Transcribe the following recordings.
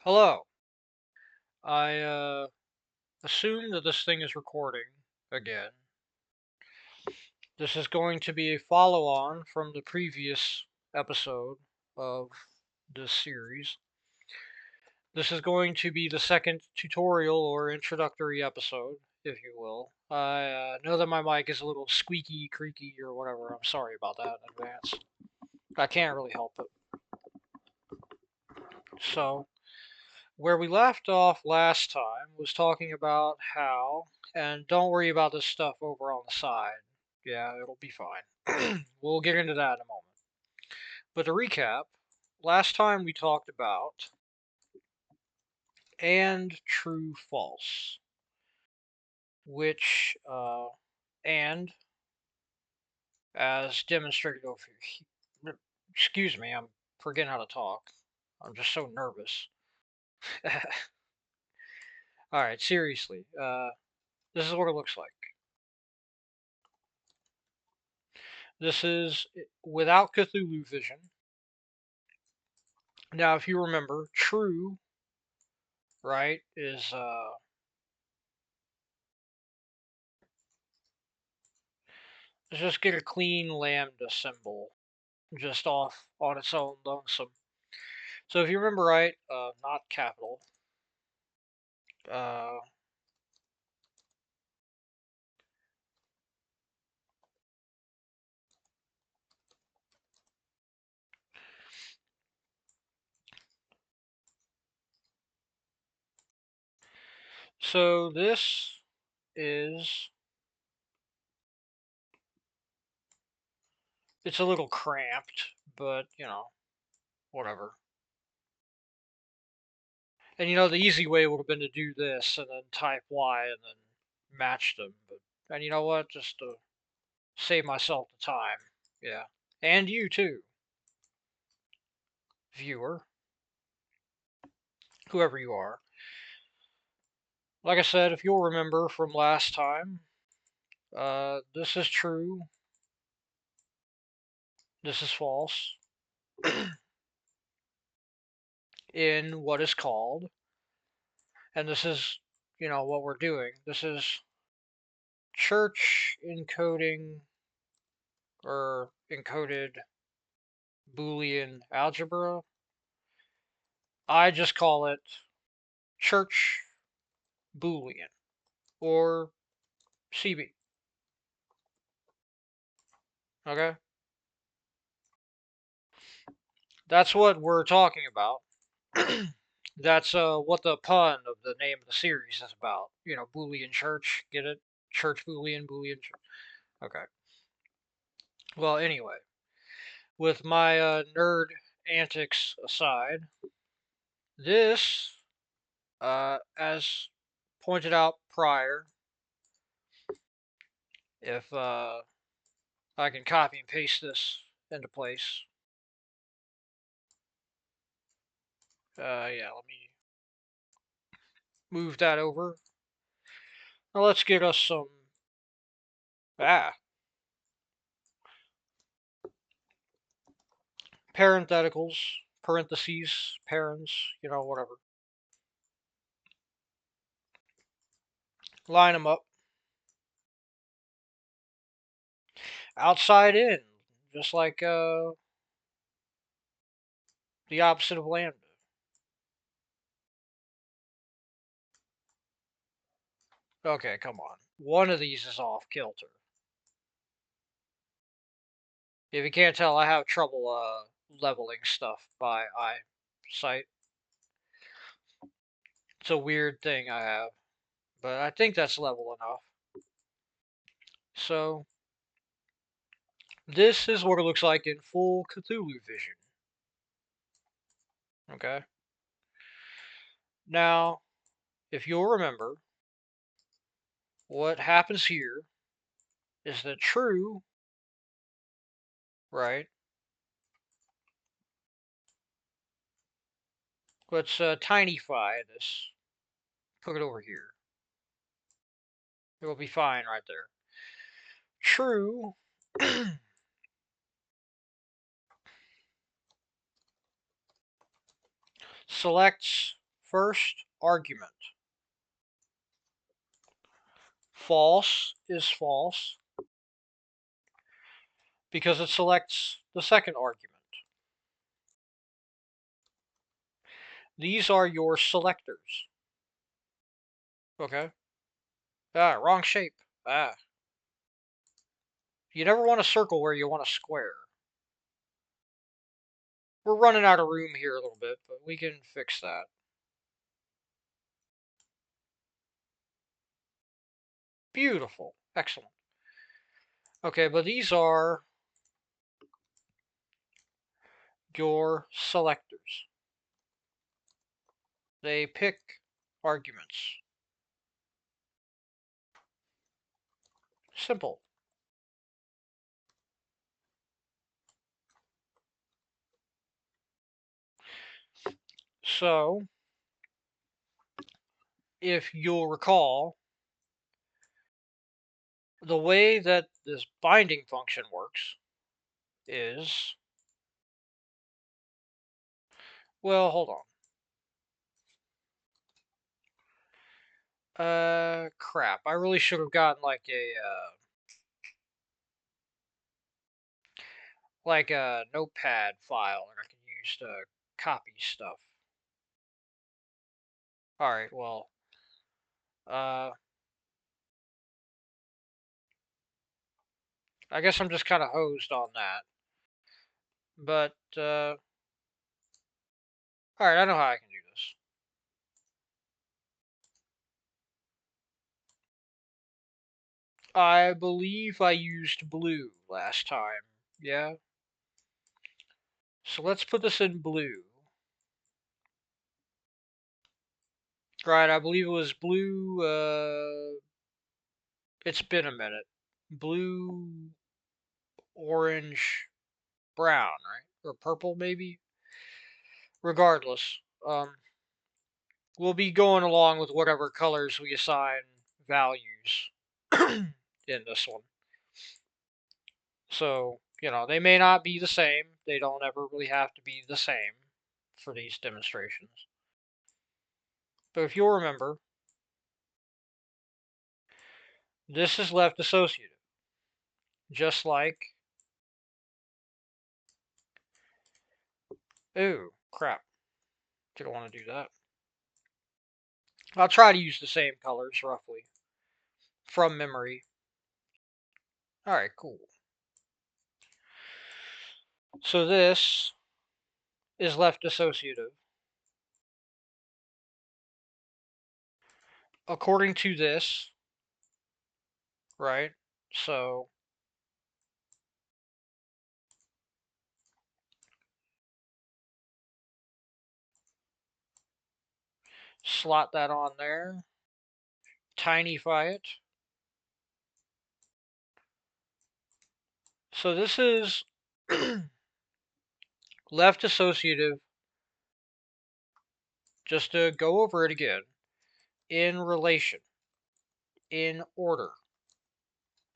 Hello. I assume that this thing is recording again. This is going to be a follow-on from the previous episode of this series. This is going to be the second tutorial or introductory episode, if you will. I know that my mic is a little squeaky, creaky, or whatever. I'm sorry about that in advance. I can't really help it. So, where we left off last time was talking about how, and don't worry about this stuff over on the side. Yeah, it'll be fine. We'll get into that in a moment. But to recap, last time we talked about and true false, which and as demonstrated over here. Excuse me, I'm forgetting how to talk. I'm just so nervous. All right, seriously. This is what it looks like. This is without Cthulhu vision. Now, if you remember, true, right, is let's just get a clean lambda symbol just off on its own lonesome. So if you remember right, not capital. Uh, so this is, it's a little cramped, but whatever. And the easy way would have been to do this and then type Y and then match them. And you know what? Just to save myself the time. Yeah. And you too, viewer, whoever you are. Like I said, if you'll remember from last time, this is true, this is false, in what is called, and this is, what we're doing. This is church encoding or encoded Boolean algebra. I just call it Church Boolean or CB. Okay? That's what we're talking about. That's what the pun of the name of the series is about. Boolean Church. Get it? Church Boolean, Boolean Church. Okay. Well, anyway, with my nerd antics aside, this, as pointed out prior, if I can copy and paste this into place. Yeah, let me move that over. Now let's get us some. Parentheticals, parentheses, parens, whatever. Line them up. Outside in, just like the opposite of lambda. Okay, come on. One of these is off kilter. If you can't tell, I have trouble leveling stuff by eyesight. It's a weird thing I have, but I think that's level enough. So, this is what it looks like in full Cthulhu vision. Okay? Now, if you'll remember, what happens here is that true, right? Let's tinyfy this. Put it over here. It will be fine right there. True selects first argument. False is false because it selects the second argument. These are your selectors. Okay. Ah, wrong shape. Ah. You never want a circle where you want a square. We're running out of room here a little bit, but we can fix that. Beautiful. Excellent. Okay, but these are your selectors. They pick arguments. Simple. So, if you'll recall, the way that this binding function works is, well, hold on. Crap. I really should have gotten like a notepad file and I can use to copy stuff. All right, well, uh, I guess I'm just kind of hosed on that. But, all right, I know how I can do this. I believe I used blue last time. Yeah. So let's put this in blue. Right, I believe it was blue. It's been a minute. Blue, orange, brown, right? Or purple, maybe? Regardless, we'll be going along with whatever colors we assign values in this one. So, they may not be the same. They don't ever really have to be the same for these demonstrations. But if you'll remember, this is left associative. Just like, ooh, crap. Didn't want to do that. I'll try to use the same colors roughly from memory. Alright, cool. So this is left associative. According to this, right? So slot that on there. Tinyfy it. So this is left associative, just to go over it again, in relation, in order,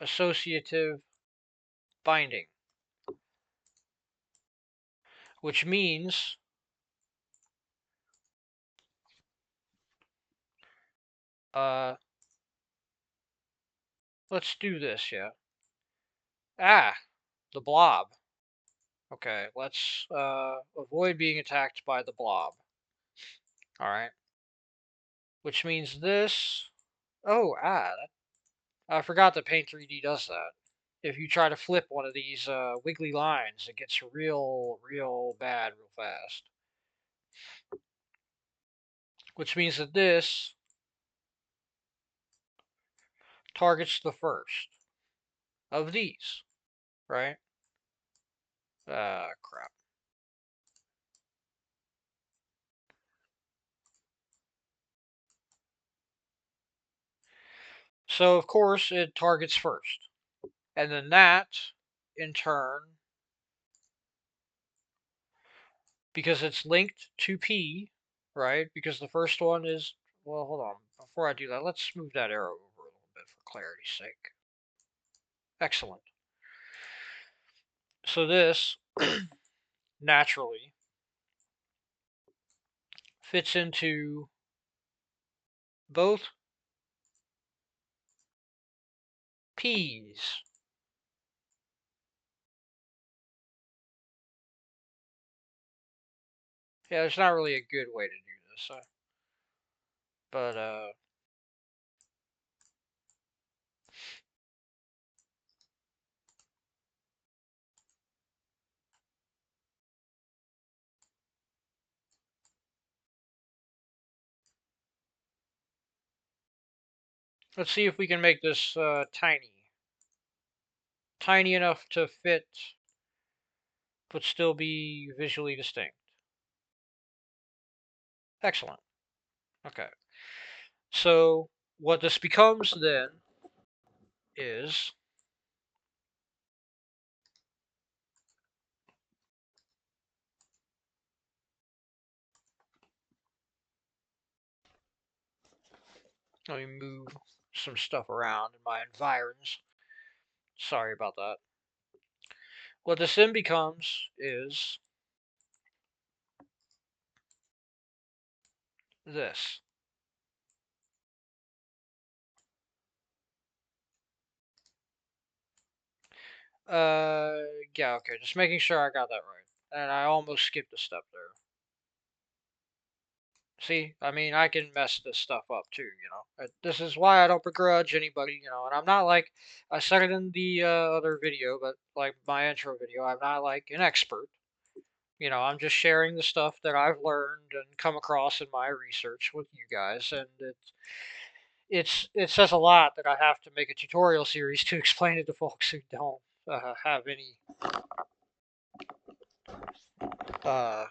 associative binding, which means let's do this, yeah. The blob. Okay, let's avoid being attacked by the blob. Alright. Which means this. Oh, I forgot that Paint 3D does that. If you try to flip one of these wiggly lines, it gets real bad real fast. Which means that this targets the first of these, right? Crap. So, of course, it targets first. And then that, in turn, because it's linked to P, right? Because the first one is, well, hold on. Before I do that, let's move that arrow over a little bit for clarity's sake. Excellent. So this, naturally, fits into both P's. Yeah, there's not really a good way to do this, but let's see if we can make this tiny enough to fit, but still be visually distinct. Excellent. Okay. So what this becomes then is let me move some stuff around in my environs. Sorry about that. What this then becomes is this. Uh, yeah, okay, just making sure I got that right. And I almost skipped a step there. See, I mean, I can mess this stuff up too, you know. This is why I don't begrudge anybody, you know. And I'm not like I said it in the other video, but like my intro video, I'm not like an expert. You know, I'm just sharing the stuff that I've learned and come across in my research with you guys, and it says a lot that I have to make a tutorial series to explain it to folks who have any uh,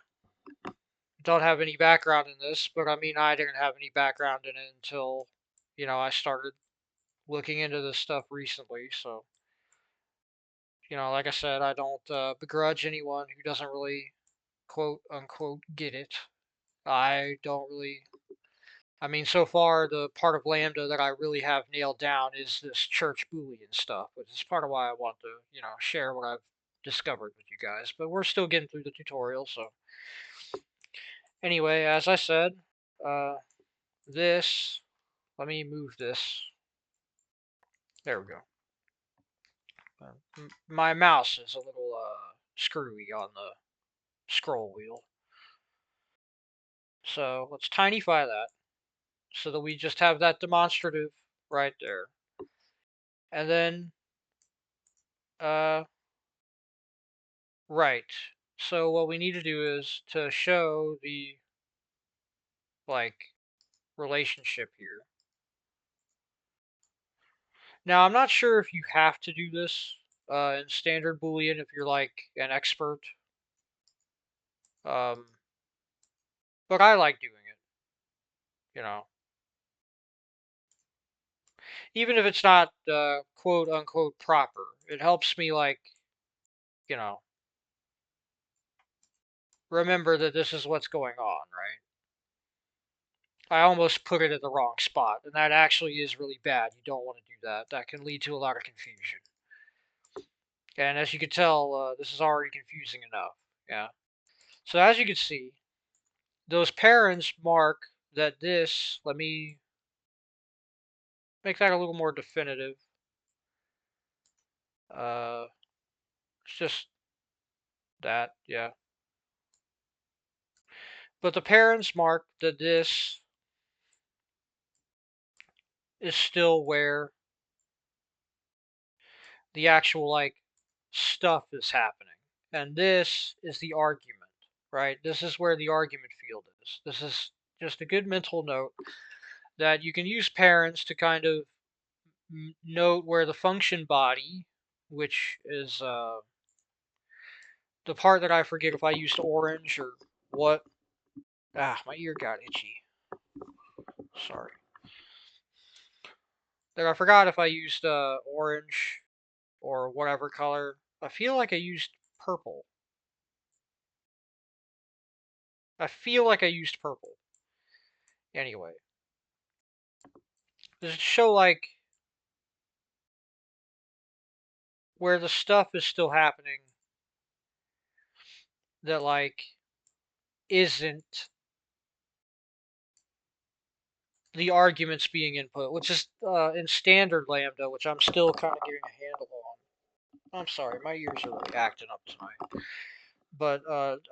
don't have any background in this. But I mean, I didn't have any background in it until I started looking into this stuff recently. So like I said, I don't begrudge anyone who doesn't really quote unquote get it. I don't really. I mean, so far, the part of Lambda that I really have nailed down is this Church Boolean stuff, which is part of why I want to, share what I've discovered with you guys. But we're still getting through the tutorial, so. Anyway, as I said, uh, this, let me move this. There we go. My mouse is a little screwy on the scroll wheel. So let's tinyfy that so that we just have that demonstrative right there. And then, right. So what we need to do is to show the, like, relationship here. Now, I'm not sure if you have to do this in standard Boolean if you're, like, an expert. But I like doing it, you know. Even if it's not quote unquote proper. It helps me, like, you know, remember that this is what's going on, right? I almost put it at the wrong spot, and that actually is really bad. You don't want to do that. That can lead to a lot of confusion. And as you can tell, this is already confusing enough. Yeah. So as you can see, those parents mark that this, let me make that a little more definitive. It's just that, yeah. But the parents mark that this is still where the actual, like, stuff is happening. And this is the argument, right? This is where the argument field is. This is just a good mental note that you can use parents to kind of note where the function body, which is the part that I forget if I used orange or what. Ah, my ear got itchy. Sorry. That I forgot if I used orange or whatever color. I feel like I used purple. I feel like I used purple. Anyway. Does it show, like, where the stuff is still happening that, like, isn't the arguments being input, which is in standard lambda, which I'm still kind of getting a handle on. I'm sorry, my ears are really acting up tonight. But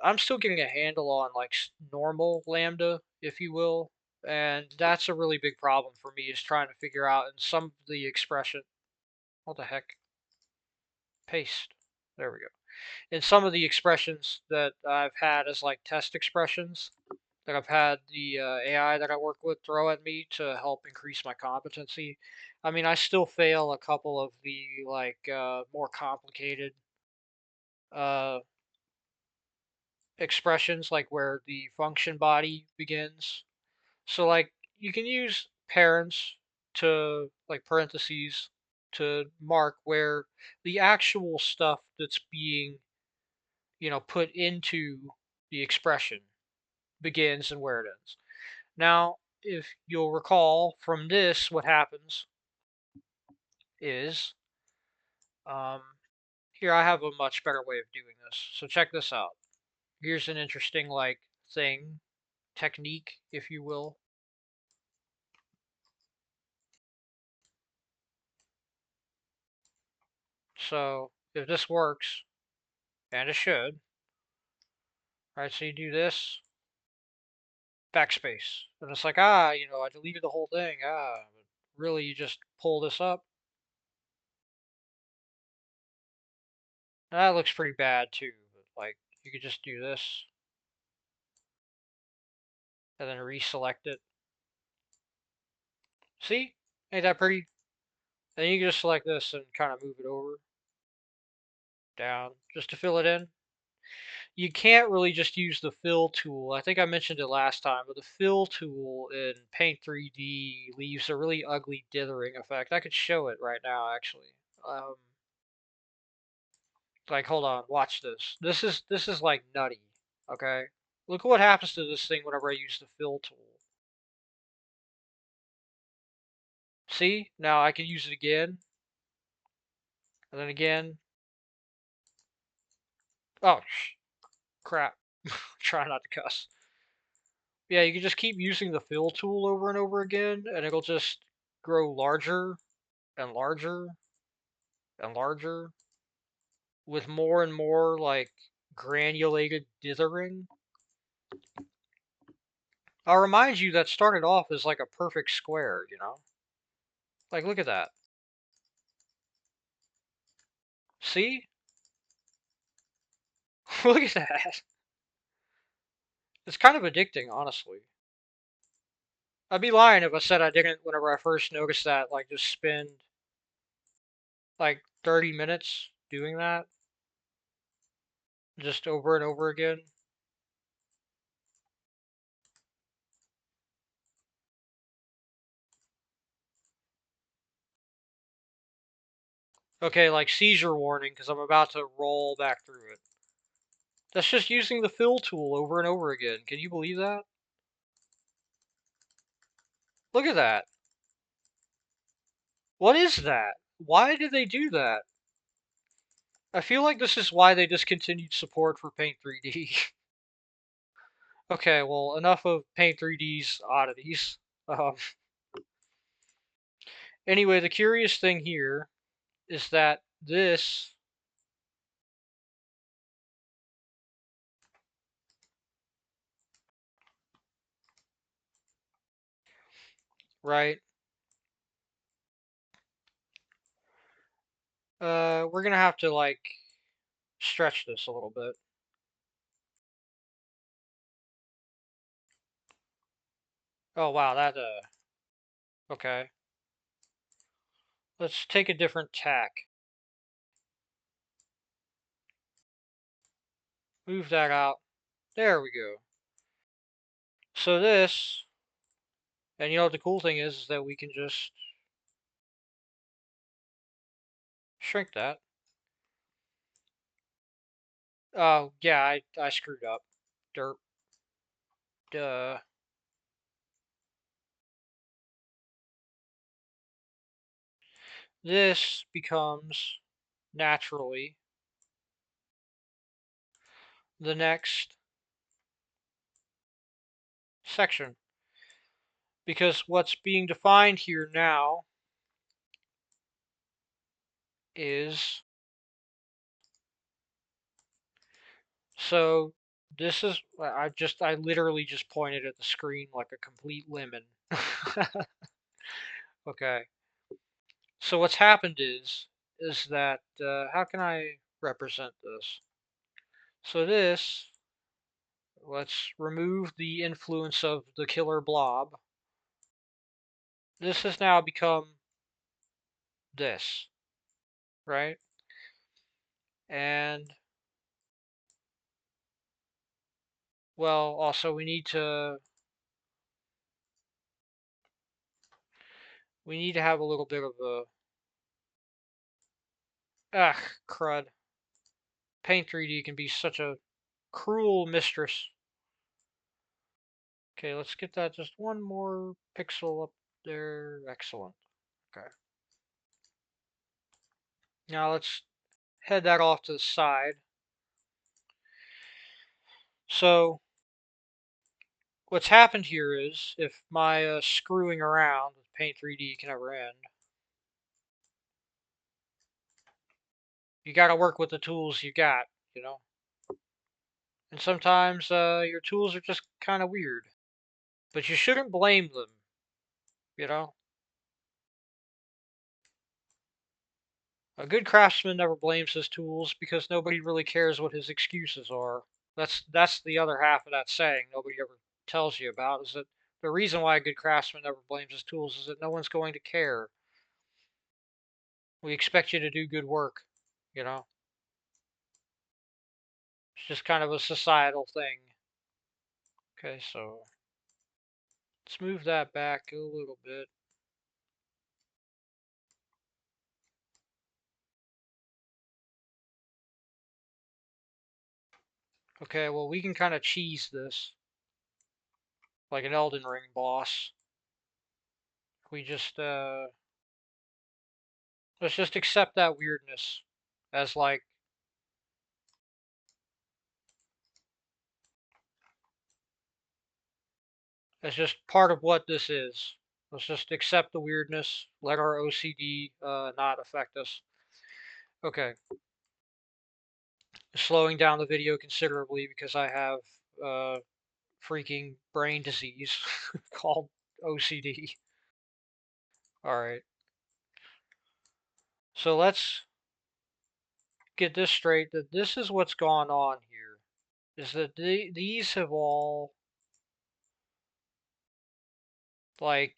I'm still getting a handle on like normal lambda, if you will, and that's a really big problem for me is trying to figure out in some of the expression. What the heck? Paste. There we go. In some of the expressions that I've had as like test expressions that I've had the AI that I work with throw at me to help increase my competency. I mean, I still fail a couple of the like more complicated uh, expressions, like where the function body begins. So like you can use parents to like parentheses to mark where the actual stuff that's being, put into the expression begins and where it ends. Now, if you'll recall from this, what happens is, um, here I have a much better way of doing this. So check this out. Here's an interesting like thing, technique, if you will. So if this works, and it should, right? So you do this, backspace, and it's like, I deleted the whole thing. But really, you just pull this up. That looks pretty bad too. But like, you could just do this, and then reselect it. See? Ain't that pretty? Then you can just select this and kind of move it over, down, just to fill it in. You can't really just use the fill tool. I think I mentioned it last time, but the fill tool in Paint 3D leaves a really ugly dithering effect. I could show it right now, actually. Um, like, hold on, watch this. This is like nutty. Okay, look what happens to this thing whenever I use the fill tool. See, now I can use it again, and then again. Oh, crap! Try not to cuss. Yeah, you can just keep using the fill tool over and over again, and it'll just grow larger and larger and larger with more and more like granulated dithering. I'll remind you that started off as like a perfect square. Like, look at that. See? Look at that. It's kind of addicting, honestly. I'd be lying if I said I didn't whenever I first noticed that, like, just spend like 30 minutes doing that just over and over again. Okay, like seizure warning because I'm about to roll back through it. That's just using the fill tool over and over again. Can you believe that? Look at that. What is that? Why did they do that? I feel like this is why they discontinued support for Paint 3D. Okay, well, enough of Paint 3D's oddities. Um, anyway, the curious thing here is that this, right? We're gonna have to like stretch this a little bit. Oh wow, okay. Let's take a different tack. Move that out. There we go. So this, and you know what the cool thing is that we can just shrink that. Oh yeah, I screwed up. Derp. Duh. This becomes naturally the next section. because what's being defined here now is, so this is, I literally just pointed at the screen like a complete lemon. Okay. So what's happened is that, how can I represent this? So this, let's remove the influence of the killer blob. This has now become this, right? And, well, also we need to have a little bit of a, crud. Paint 3D can be such a cruel mistress. Okay, let's get that just one more pixel up there. Excellent. Okay. Now let's head that off to the side. So what's happened here is, if my screwing around with Paint 3D can ever end, you got to work with the tools you got, you know. And sometimes your tools are just kind of weird, but you shouldn't blame them, you know. A good craftsman never blames his tools because nobody really cares what his excuses are. That's the other half of that saying nobody ever tells you about, is that the reason why a good craftsman never blames his tools is that no one's going to care. We expect you to do good work, you know. It's just kind of a societal thing. Okay, so let's move that back a little bit. Okay, well, we can kind of cheese this like an Elden Ring boss. We just let's just accept that weirdness as like, as just part of what this is. Let's just accept the weirdness. Let our OCD not affect us. Okay, slowing down the video considerably because I have uh, freaking brain disease called OCD. All right, so let's get this straight. That this is what's gone on here. Is that these have all, like,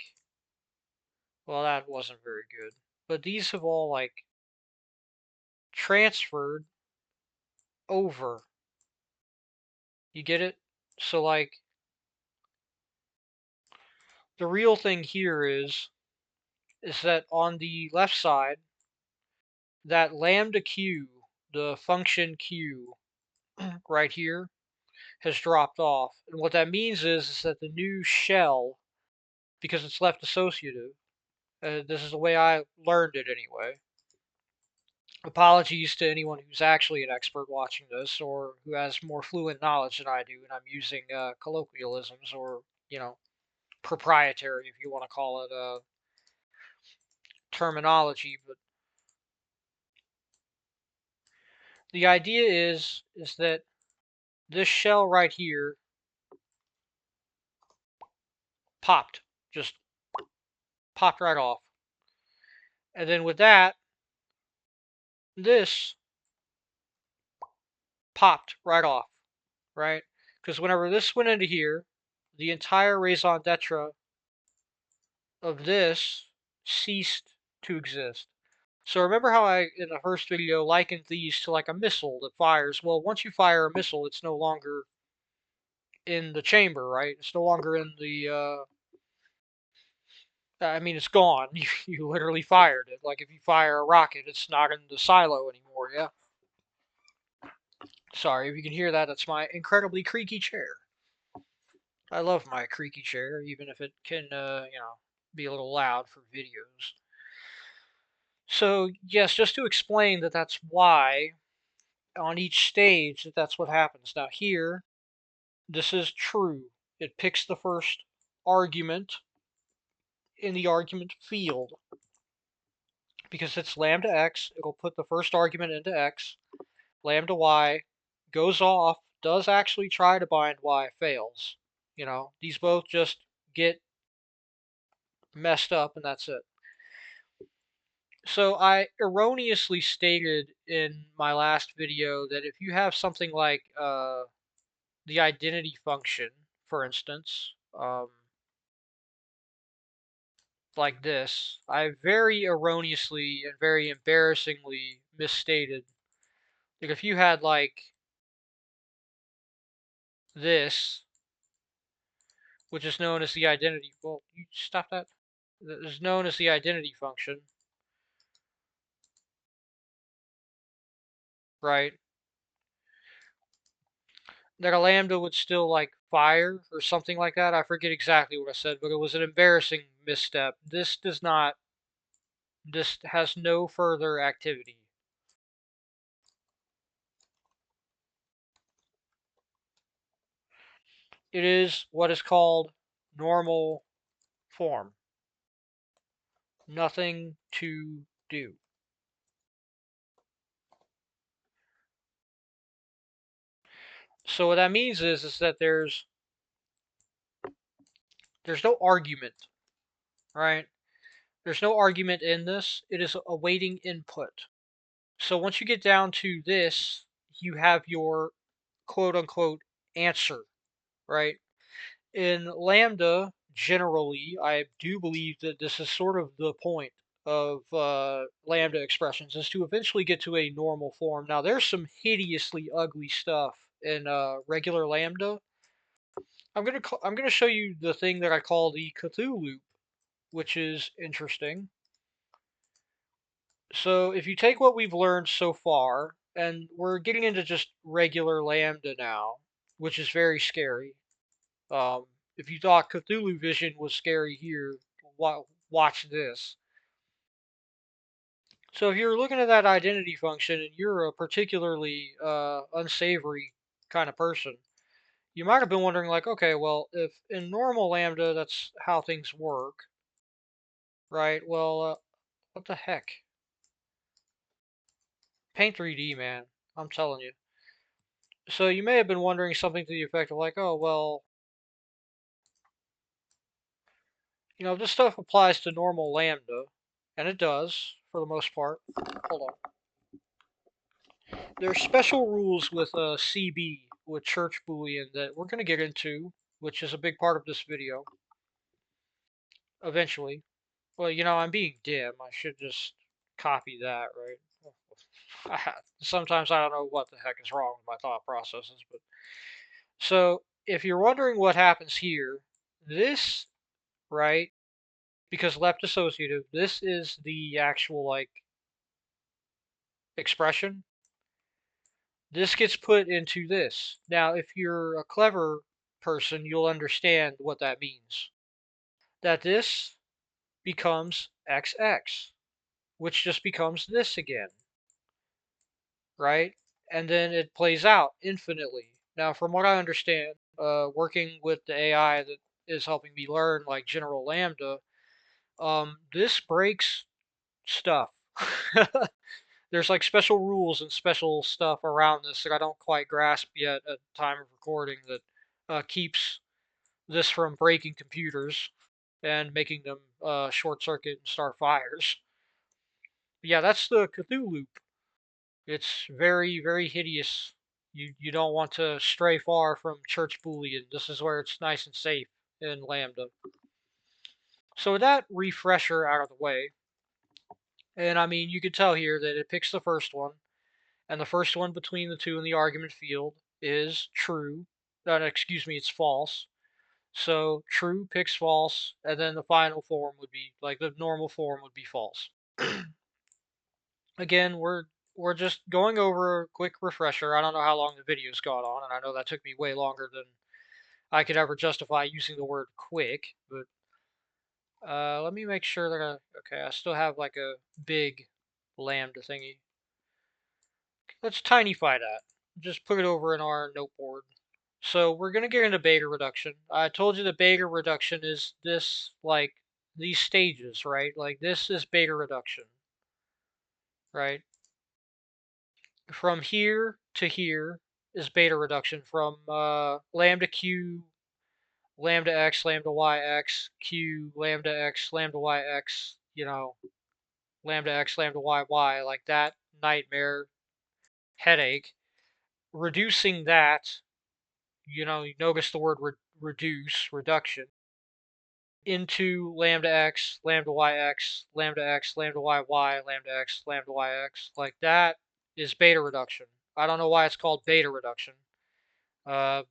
well, that wasn't very good. But these have all like transferred over. You get it? So like the real thing here is that on the left side, that lambda q, the function q right here, has dropped off. And what that means is that the new shell, because it's left associative, this is the way I learned it anyway. Apologies to anyone who's actually an expert watching this or who has more fluent knowledge than I do, and I'm using colloquialisms or, you know, proprietary, if you want to call it, terminology. But the idea is that this shell right here popped, just popped right off. And then with that, this popped right off, right? Because whenever this went into here, the entire raison d'etre of this ceased to exist. So remember how I, in the first video, likened these to like a missile that fires? Well, once you fire a missile, it's no longer in the chamber, right? It's no longer in the, I mean, it's gone. You literally fired it. Like if you fire a rocket, it's not in the silo anymore, yeah? Sorry if you can hear that. That's my incredibly creaky chair. I love my creaky chair, even if it can, you know, be a little loud for videos. So, yes, just to explain that that's why on each stage that's what happens. Now here, this is true. It picks the first argument in the argument field. Because it's lambda x, it'll put the first argument into x. Lambda y goes off, does actually try to bind y, fails. These both just get messed up, and that's it. So I erroneously stated in my last video that if you have something like the identity function, for instance, like this, I very erroneously and very embarrassingly misstated. Like if you had like this, which is known as the identity, well, you stop that. That is known as the identity function, right? That a lambda would still like fire or something like that. I forget exactly what I said, but it was an embarrassing misstep. This does not, this has no further activity. It is what is called normal form. Nothing to do. So what that means is that there's no argument, right? There's no argument in this. It is awaiting input. So once you get down to this, you have your quote unquote answer, right? In Lambda, generally, I do believe that this is sort of the point of Lambda expressions, is to eventually get to a normal form. Now, there's some hideously ugly stuff in regular Lambda. I'm gonna show you the thing that I call the Cthulhu loop, which is interesting. So if you take what we've learned so far, and we're getting into just regular Lambda now, which is very scary. Um, if you thought Cthulhu Vision was scary here, watch this. So if you're looking at that identity function and you're a particularly unsavory kind of person, you might have been wondering like, okay, well, if in normal Lambda that's how things work, right? Well, what the heck? Paint 3D, man. I'm telling you. So you may have been wondering something to the effect of like, oh, well, this stuff applies to normal Lambda, and it does for the most part. Hold on. There's special rules with CB, with Church Boolean, that we're going to get into, which is a big part of this video, eventually. Well, I'm being dim. I should just copy that, right? Sometimes I don't know what the heck is wrong with my thought processes, but so if you're wondering what happens here, this, right, because left-associative, this is the actual, like, expression. This gets put into this. Now, if you're a clever person, you'll understand what that means. That this becomes XX, which just becomes this again, right? And then it plays out infinitely. Now, from what I understand, working with the AI that is helping me learn, like General Lambda, this breaks stuff. There's like special rules and special stuff around this that I don't quite grasp yet at the time of recording that keeps this from breaking computers and making them short circuit and start fires. But yeah, that's the Cthulhu loop. It's very, very hideous. You don't want to stray far from Church Boolean. This is where it's nice and safe in Lambda. So with that refresher out of the way, and I mean, you can tell here that it picks the first one, and the first one between the two in the argument field is true. Excuse me, it's false. So true picks false, and then the final form would be, like the normal form would be false. Again, we're just going over a quick refresher. I don't know how long the video's gone on, and I know that took me way longer than I could ever justify using the word quick, but let me make sure that okay, I still have like a big lambda thingy. Let's tinify that. Just put it over in our noteboard. So we're going to get into beta reduction. I told you that beta reduction is this, like these stages, right? Like this is beta reduction, right? From here to here is beta reduction from lambda q, lambda x, lambda y x, q, lambda x, lambda y x, lambda x, lambda y y, like that nightmare headache. Reducing that, you notice the word reduction, into lambda x, lambda y x, lambda x, lambda y y, lambda x, lambda y x, like that is beta reduction. I don't know why it's called beta reduction. Uh,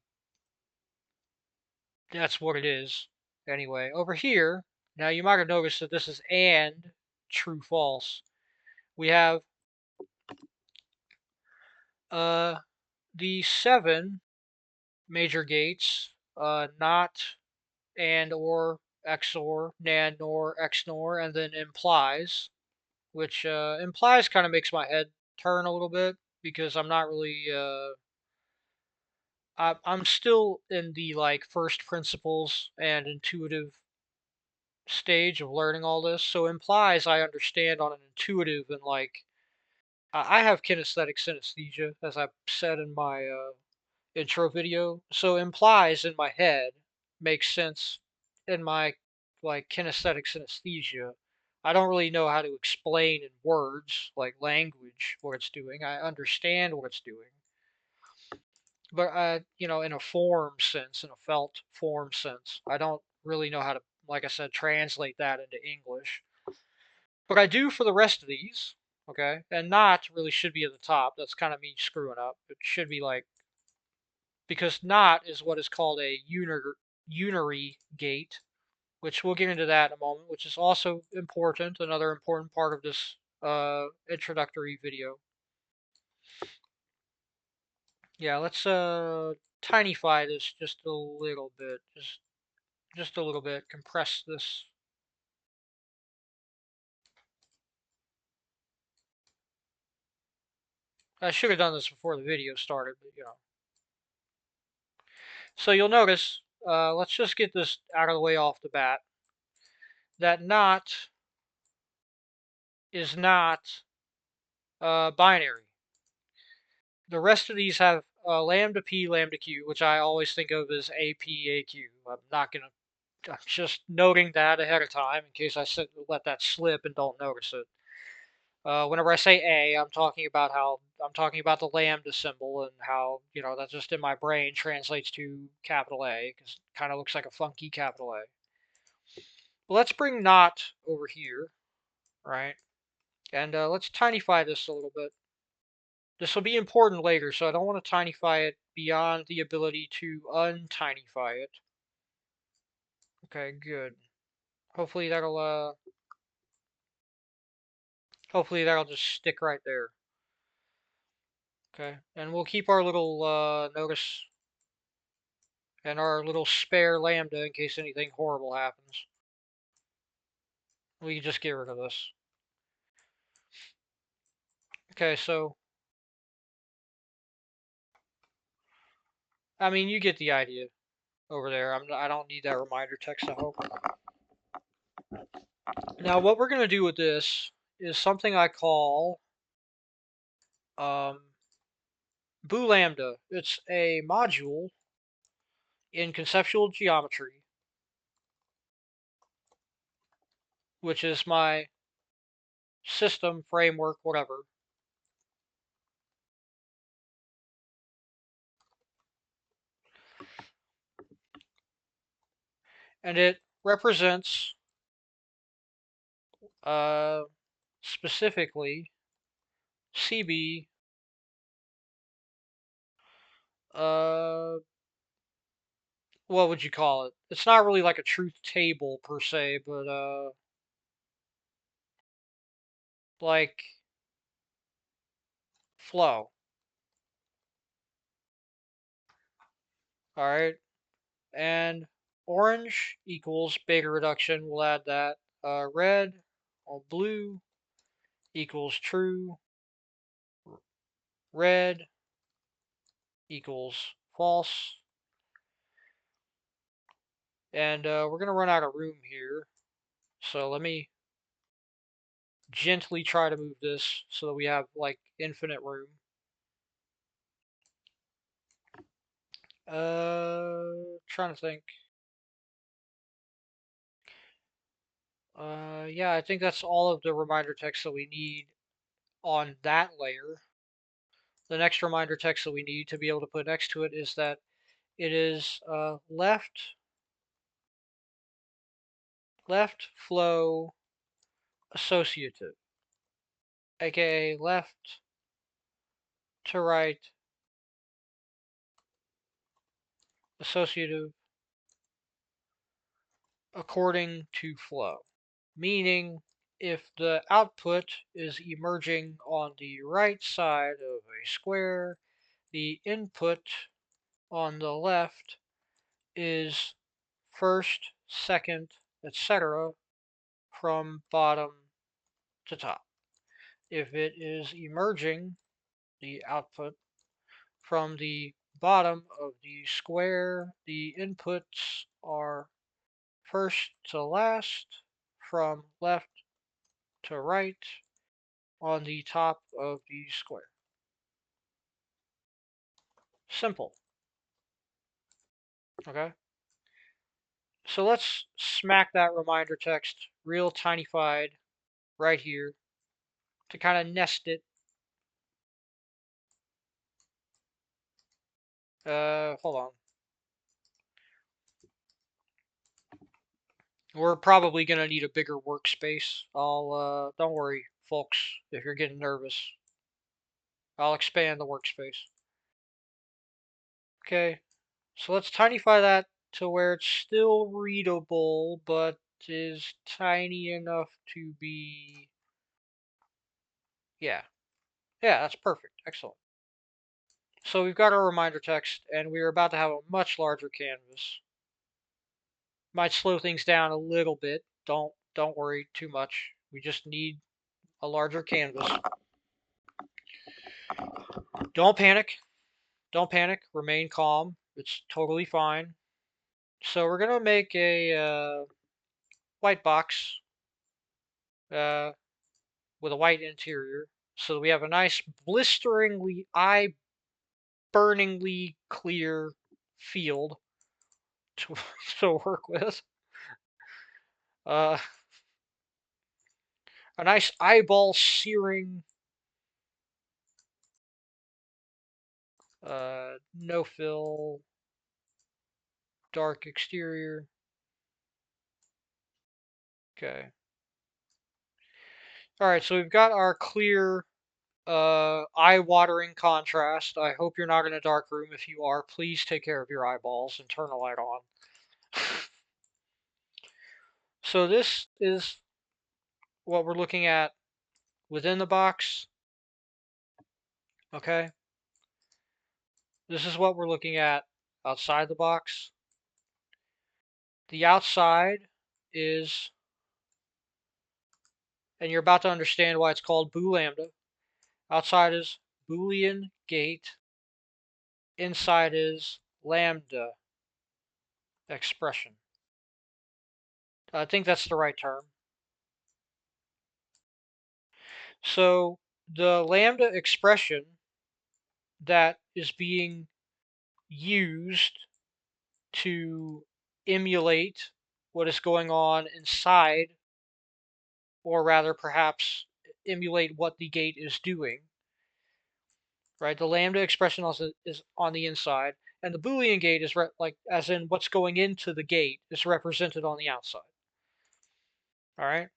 that's what it is. Anyway, over here, now you might have noticed that this is and true false. We have the 7 major gates, not, and, or, XOR, NAND, nor, XNOR, and then implies, which implies kind of makes my head turn a little bit because I'm not really I'm still in the like first principles and intuitive stage of learning all this. So implies I understand on an intuitive and like I have kinesthetic synesthesia, as I said in my intro video. So implies in my head makes sense in my like kinesthetic synesthesia. I don't really know how to explain in words, like language, what it's doing. I understand what it's doing. But in a form sense, in a felt form sense, I don't really know how to, like I said, translate that into English. But I do for the rest of these, okay? And not really should be at the top. That's kind of me screwing up. It should be like, because not is what is called a unary gate, which we'll get into that in a moment, which is also important, another important part of this introductory video. Yeah, let's tinyfy this just a little bit. Just a little bit. Compress this. I should have done this before the video started, but So you'll notice, let's just get this out of the way off the bat, that not is not binary. The rest of these have lambda p, lambda q, which I always think of as ap, aq. I'm just noting that ahead of time in case I let that slip and don't notice it. Whenever I say A, I'm talking about the lambda symbol and how that's just in my brain translates to capital A because it kind of looks like a funky capital A. Well, let's bring not over here, right? And let's tinyfy this a little bit. This will be important later, so I don't want to tinyfy it beyond the ability to untinyfy it. Okay, good. Hopefully that'll just stick right there. Okay, and we'll keep our little notice and our little spare lambda in case anything horrible happens. We can just get rid of this. Okay, so I mean you get the idea over there. I don't need that reminder text, I hope. Now what we're gonna do with this is something I call um, BooLambda. It's a module in conceptual geometry, which is my system, framework, whatever. And it represents uh, specifically CB what would you call it? It's not really like a truth table per se, but like flow. All right, and orange equals beta reduction. We'll add that. Red or blue equals true. Red equals false. And we're gonna run out of room here. So let me gently try to move this so that we have like infinite room. Trying to think. Yeah, I think that's all of the reminder text that we need on that layer. The next reminder text that we need to be able to put next to it is that it is left flow associative, aka left to right associative according to flow. Meaning, if the output is emerging on the right side of a square, the input on the left is first, second, etc. from bottom to top. If it is emerging, the output, from the bottom of the square, the inputs are first to last, from left to right, on the top of the square. Simple. Okay? So let's smack that reminder text real tinyfied right here to kind of nest it. Hold on. We're probably going to need a bigger workspace. Don't worry, folks, if you're getting nervous. I'll expand the workspace. Okay, so let's tinyfy that to where it's still readable, but is tiny enough to be, yeah, that's perfect, excellent. So we've got our reminder text, and we're about to have a much larger canvas. Might slow things down a little bit. Don't worry too much. We just need a larger canvas. Don't panic. Don't panic. Remain calm. It's totally fine. So we're gonna make a white box uh, with a white interior, so that we have a nice, blisteringly, eye-burningly clear field to, to work with. Uh, a nice eyeball-searing, no-fill, dark exterior. Okay. All right, so we've got our clear, eye-watering contrast. I hope you're not in a dark room. If you are, please take care of your eyeballs and turn a light on. So this is what we're looking at within the box. Okay. This is what we're looking at outside the box. The outside is, and you're about to understand why it's called BooLambda. Outside is Boolean gate. Inside is lambda expression. I think that's the right term. So the lambda expression that is being used to emulate what is going on inside, or rather perhaps emulate what the gate is doing, right? The lambda expression also is on the inside, and the Boolean gate is like, as in what's going into the gate is represented on the outside. All right.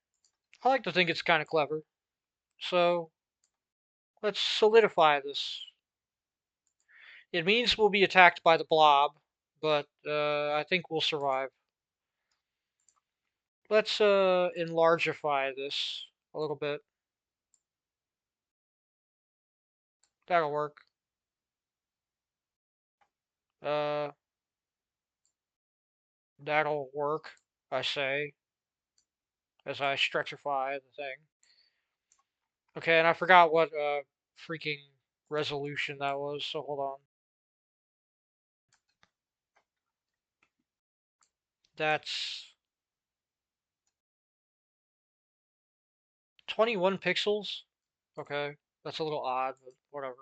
I like to think it's kind of clever. So let's solidify this. It means we'll be attacked by the blob, but I think we'll survive. Let's enlargify this a little bit. That'll work. Uh, that'll work, I say, as I stretchify the thing. Okay, and I forgot what freaking resolution that was, so hold on. That's 21 pixels? Okay, that's a little odd, but whatever.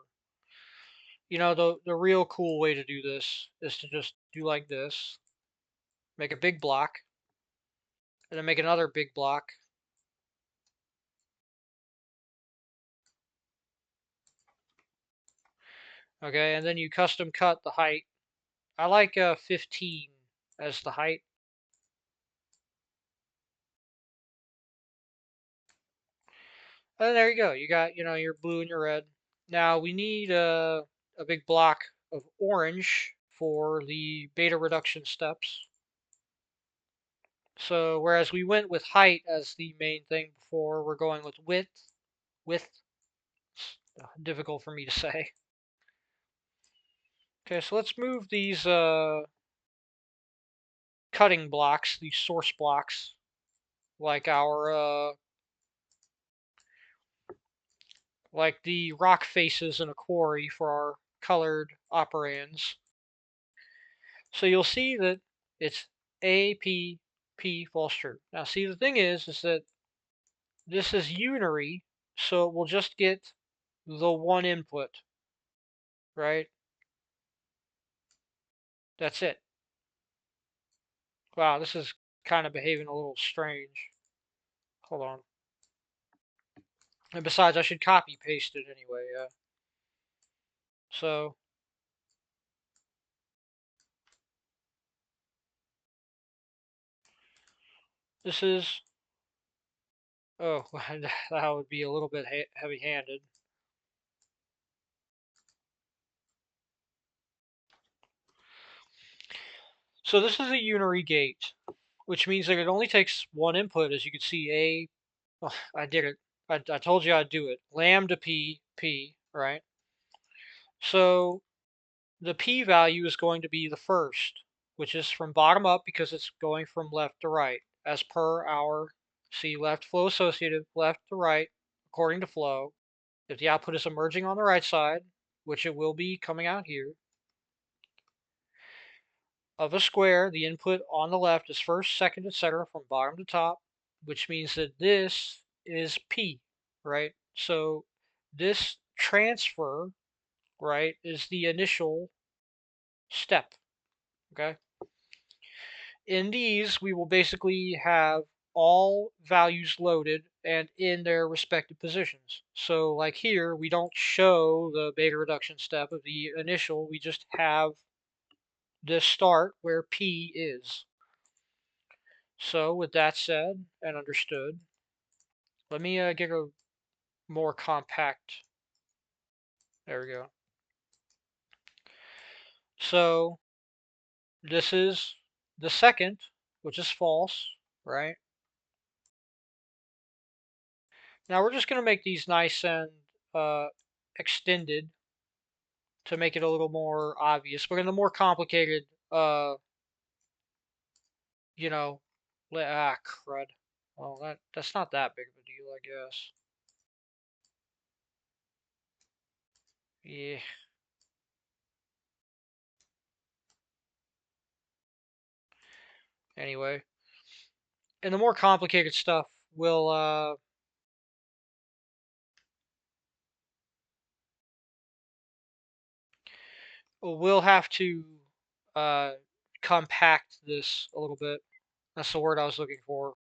You know, the real cool way to do this is to just do like this. Make a big block, and then make another big block. Okay, and then you custom cut the height. I like 15 as the height. And there you go. You got, your blue and your red. Now we need a big block of orange for the beta reduction steps. So whereas we went with height as the main thing before, we're going with width. Width. It's difficult for me to say. Okay, so let's move these cutting blocks, these source blocks, like like the rock faces in a quarry for our colored operands. So you'll see that it's A, P, P, false true. Now see, the thing is that this is unary, so it will just get the one input, right? That's it. Wow, this is kind of behaving a little strange. Hold on. And besides, I should copy paste it anyway. So this is, oh, that would be a little bit heavy-handed. So this is a unary gate, which means that it only takes one input. As you can see, oh, I did it. I told you I'd do it. Lambda P, P, right? So the P value is going to be the first, which is from bottom up because it's going from left to right, as per our, see, left flow associative, left to right, according to flow. If the output is emerging on the right side, which it will be coming out here, of a square, the input on the left is first, second, etc. from bottom to top, which means that this is P, right? So this transfer, right, is the initial step, okay? In these, we will basically have all values loaded and in their respective positions. So like here, we don't show the beta reduction step of the initial, we just have the start where P is. So with that said and understood, let me get a more compact, there we go. So this is the second, which is false, right? Now we're just going to make these nice and extended to make it a little more obvious. But in the more complicated, you know, crud. Well, that's not that big of a deal, I guess. Yeah. Anyway, and the more complicated stuff we'll have to uh, compact this a little bit. That's the word I was looking for.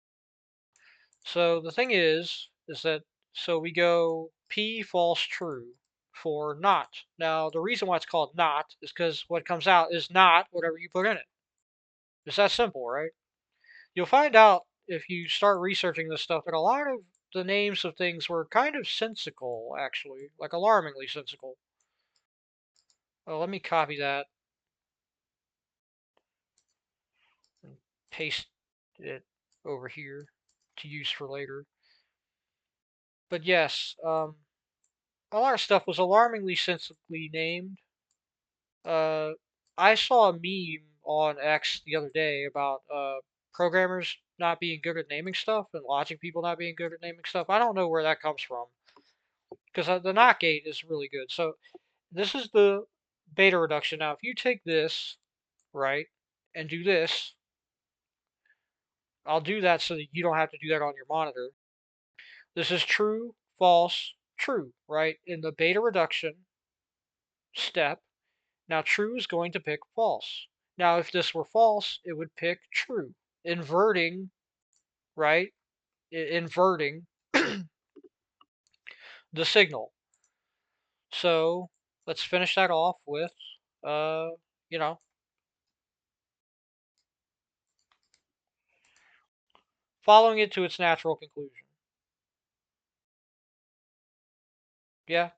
So the thing is that, so we go P false true for not. Now the reason why it's called not is because what comes out is not whatever you put in it. It's that simple, right? You'll find out if you start researching this stuff that a lot of the names of things were kind of sensical, actually, like alarmingly sensical. Oh, let me copy that and paste it over here to use for later. But yes, a lot of stuff was alarmingly sensibly named. Uh, I saw a meme on X the other day about programmers not being good at naming stuff and logic people not being good at naming stuff. I don't know where that comes from because the not gate is really good. So this is the beta reduction. Now, if you take this, right, and do this, I'll do that so that you don't have to do that on your monitor. This is true, false, true, right? In the beta reduction step, now true is going to pick false. Now, if this were false, it would pick true, inverting, right? Inverting the signal. So let's finish that off with, uh, you know, following it to its natural conclusion. Yeah,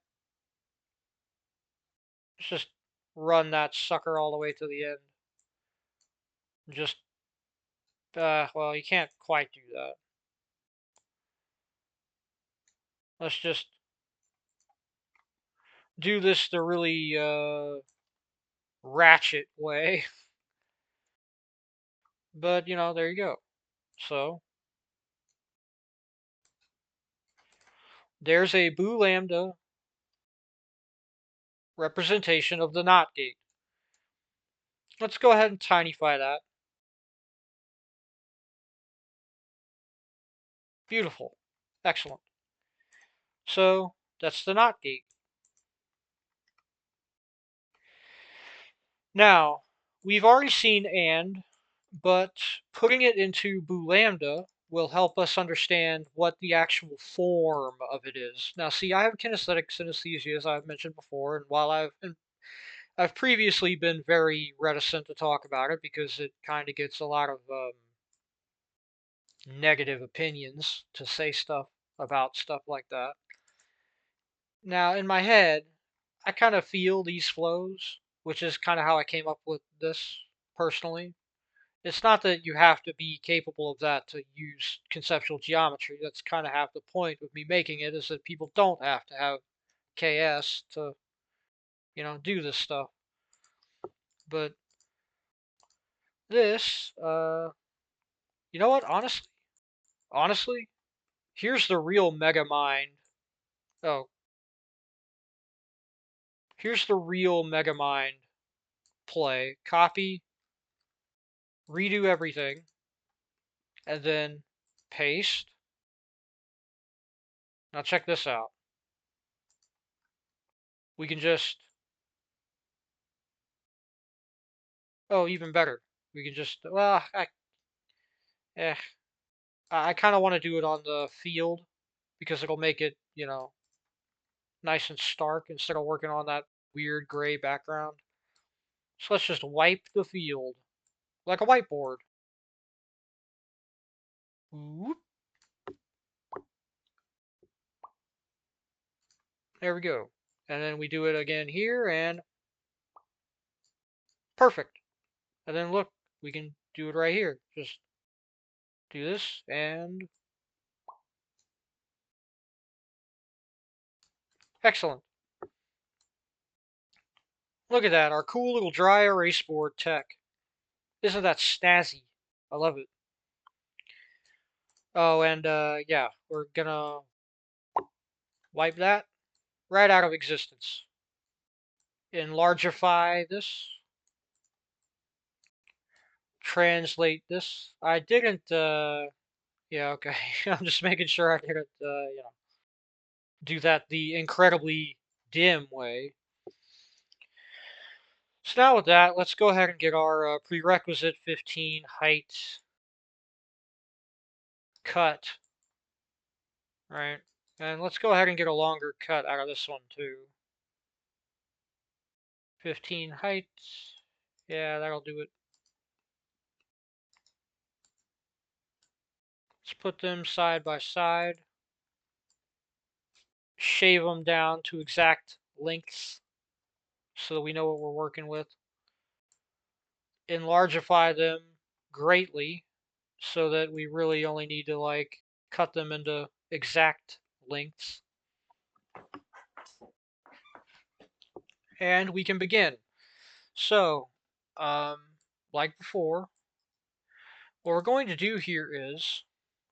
let's just run that sucker all the way to the end. Just, well, you can't quite do that. Let's just do this the really ratchet way. But, there you go. So, there's a BooLambda representation of the NOT gate. Let's go ahead and tinyfy that. Beautiful. Excellent. So, that's the NOT gate. Now, we've already seen AND, but putting it into BooLambda will help us understand what the actual form of it is. Now, see, I have kinesthetic synesthesia, as I've mentioned before, and while I've previously been very reticent to talk about it because it kind of gets a lot of negative opinions to say stuff about stuff like that. Now, in my head, I kind of feel these flows, which is kind of how I came up with this personally. It's not that you have to be capable of that to use conceptual geometry. That's kind of half the point of me making it, is that people don't have to have KS to, do this stuff. But this, you know what? Honestly, here's the real mega mind. Oh, here's the real mega mind play. Copy, redo everything, and then paste. Now check this out. We can just, oh, even better. We can just, well, eh, I kind of want to do it on the field because it'll make it, nice and stark instead of working on that weird gray background. So let's just wipe the field like a whiteboard. Whoop. There we go. And then we do it again here and perfect. And then look, we can do it right here. Just do this and excellent. Look at that, our cool little dry erase board tech. Isn't that snazzy? I love it. Oh, and yeah, we're gonna wipe that right out of existence. Enlargify this. Translate this. I didn't, yeah, okay. I'm just making sure I didn't, do that the incredibly dim way. So now with that, let's go ahead and get our prerequisite 15 height cut, right? And let's go ahead and get a longer cut out of this one too. 15 height, yeah, that'll do it. Let's put them side by side. Shave them down to exact lengths so that we know what we're working with. Enlargify them greatly so that we really only need to like cut them into exact lengths. And we can begin. So, like before, what we're going to do here is,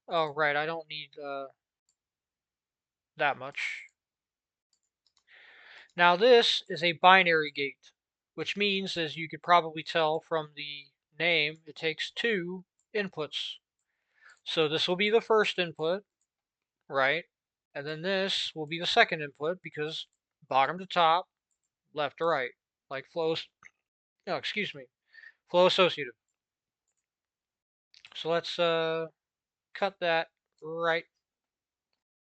oh right, I don't need that much. Now this is a binary gate, which means, as you could probably tell from the name, it takes two inputs. So this will be the first input, right? And then this will be the second input because bottom to top, left to right, like flows. No, excuse me, flow associative. So let's cut that right.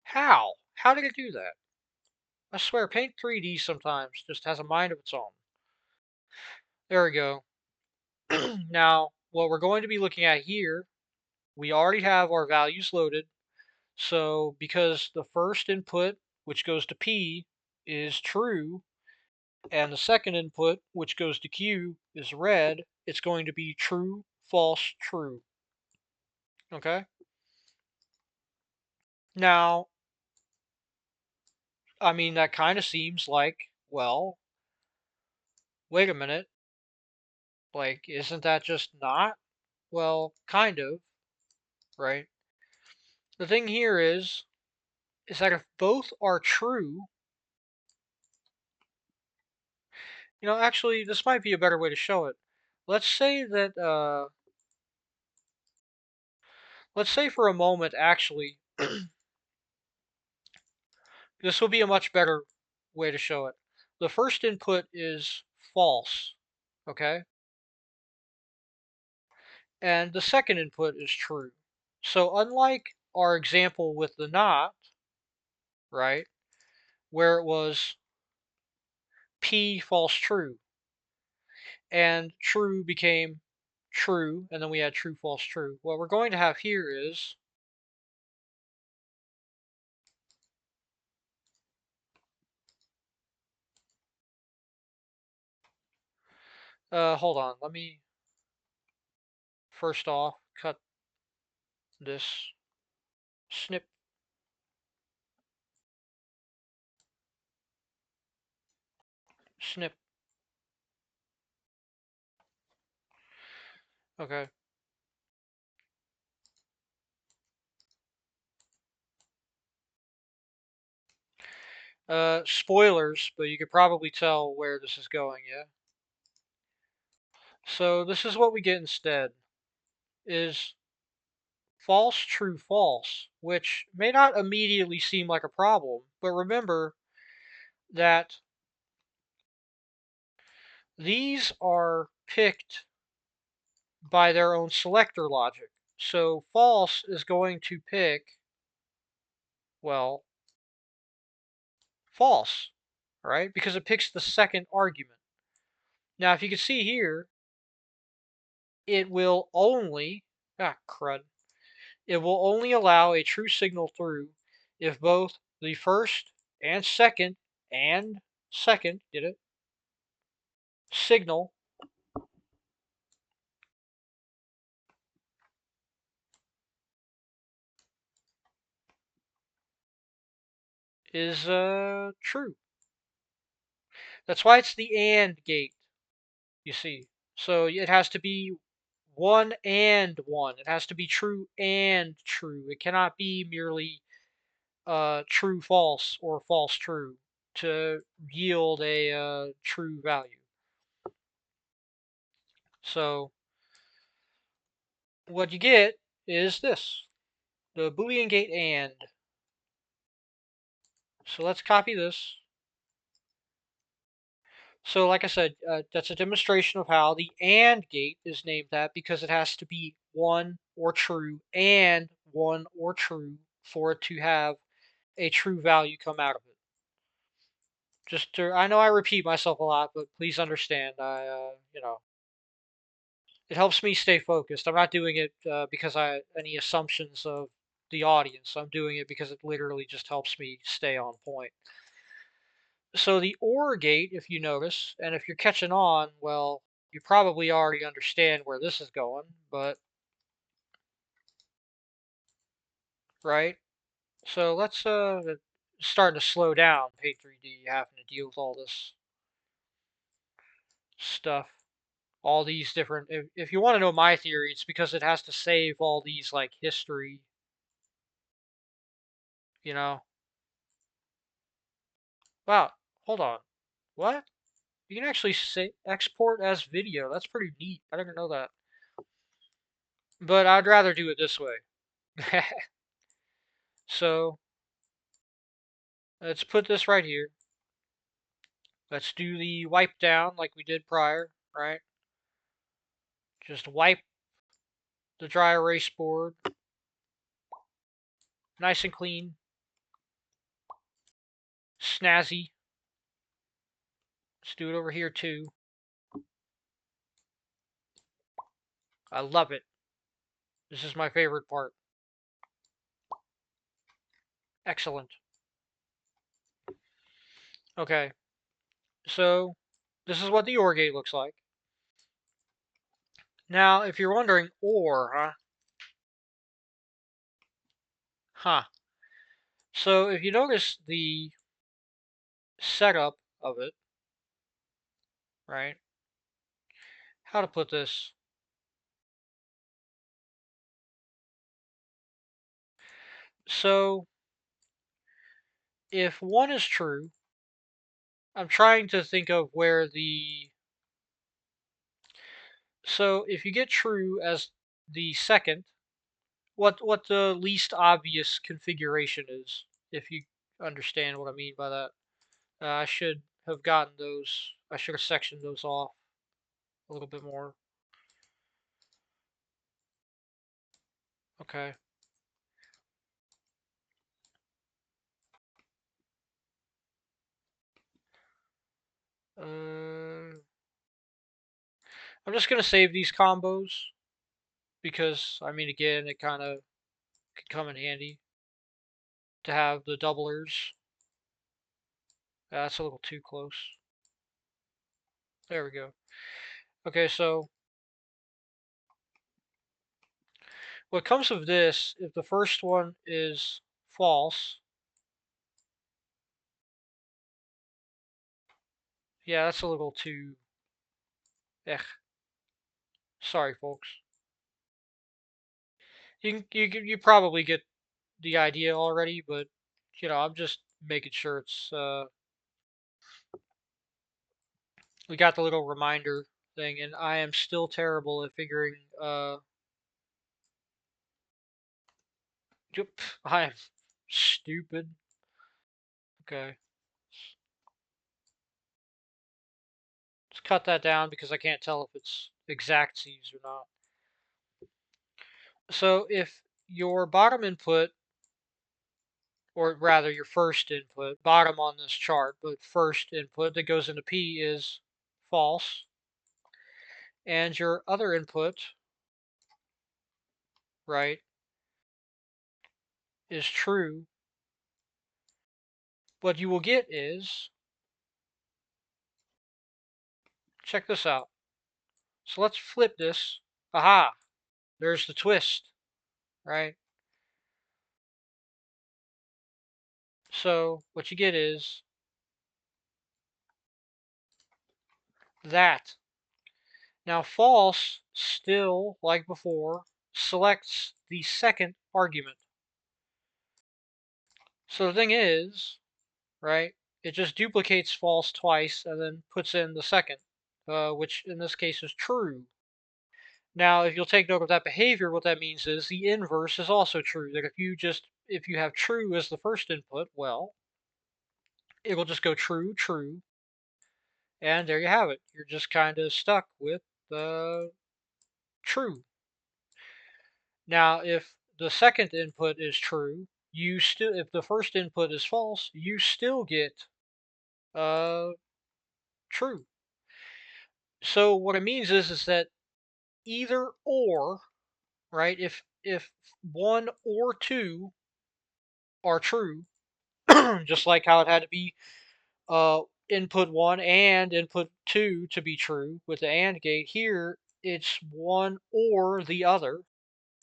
How? How did it do that? I swear, Paint 3D sometimes just has a mind of its own. There we go. Now, what we're going to be looking at here, we already have our values loaded. So because the first input, which goes to P, is true, and the second input, which goes to Q, is red, it's going to be true, false, true. Okay? Now, I mean, that kind of seems like, well, wait a minute. Like, isn't that just not? Well, kind of, right? The thing here is that if both are true, actually, this might be a better way to show it. Let's say that, let's say for a moment, actually, this will be a much better way to show it. The first input is false, okay? And the second input is true. So unlike our example with the not, right, where it was P false true, and true became true, and then we had true false true. What we're going to have here is, hold on, let me first off cut this snip. Snip. Okay. Spoilers, but you could probably tell where this is going, yeah? So this is what we get instead, is false, true, false, which may not immediately seem like a problem, but remember that these are picked by their own selector logic. So false is going to pick, well, false, right? Because it picks the second argument. Now, if you can see here, it will only, crud, it will only allow a true signal through if both the first and second, get it, signal is true. That's why it's the AND gate, you see. So it has to be one and one. It has to be true and true. It cannot be merely true false or false true to yield a true value. So what you get is this, the Boolean gate AND. So let's copy this. So like I said, that's a demonstration of how the AND gate is named that because it has to be one or true and one or true for it to have a true value come out of it. I know I repeat myself a lot, but please understand, it helps me stay focused. I'm not doing it because I any assumptions of the audience. I'm doing it because it literally just helps me stay on point. So the OR gate, if you notice, and if you're catching on, well, you probably already understand where this is going, but right? So let's starting to slow down, Page 3D, having to deal with all this stuff. All these different if you want to know my theory, it's because it has to save all these like history, you know. Wow, hold on. What? You can actually say export as video. That's pretty neat. I didn't know that. But I'd rather do it this way. So Let's put this right here. Let's do the wipe down like we did prior, right? Just wipe the dry erase board nice and clean, snazzy. Let's do it over here too. I love it. This is my favorite part. Excellent. Okay, so this is what the OR gate looks like. Now, if you're wondering, OR, huh? Huh. So if you notice the setup of it, right? How to put this? So if one is true, I'm trying to think of where the... So if you get true as the second, what the least obvious configuration is, if you understand what I mean by that. I should have gotten those. I should have sectioned those off a little bit more. Okay. I'm just gonna save these combos because I mean, again, it kind of could come in handy to have the doublers. That's a little too close. There we go. Okay, so what comes of this, if the first one is false, yeah, that's a little too... Eh. Sorry, folks. You probably get the idea already, but I'm just making sure it's we got the little reminder thing, and I am still terrible at figuring I am stupid. Okay. Let's cut that down because I can't tell if it's exact C's or not. So if your bottom input, or rather your first input, bottom on this chart, but first input that goes into P is false, and your other input, right, is true, what you will get is, check this out. So let's flip this. Aha! There's the twist, right? So what you get is that. Now false, still like before, selects the second argument. So the thing is, right, it just duplicates false twice and then puts in the second, which in this case is true. Now, if you'll take note of that behavior, what that means is the inverse is also true. That if you have true as the first input, well, it will just go true, true, and there you have it. You're just kind of stuck with the true. Now, if the second input is true, if the first input is false, you still get uh, true. So what it means is that either or, right? If one or two are true, just like how it had to be input 1 and input 2 to be true with the AND gate, here it's one or the other,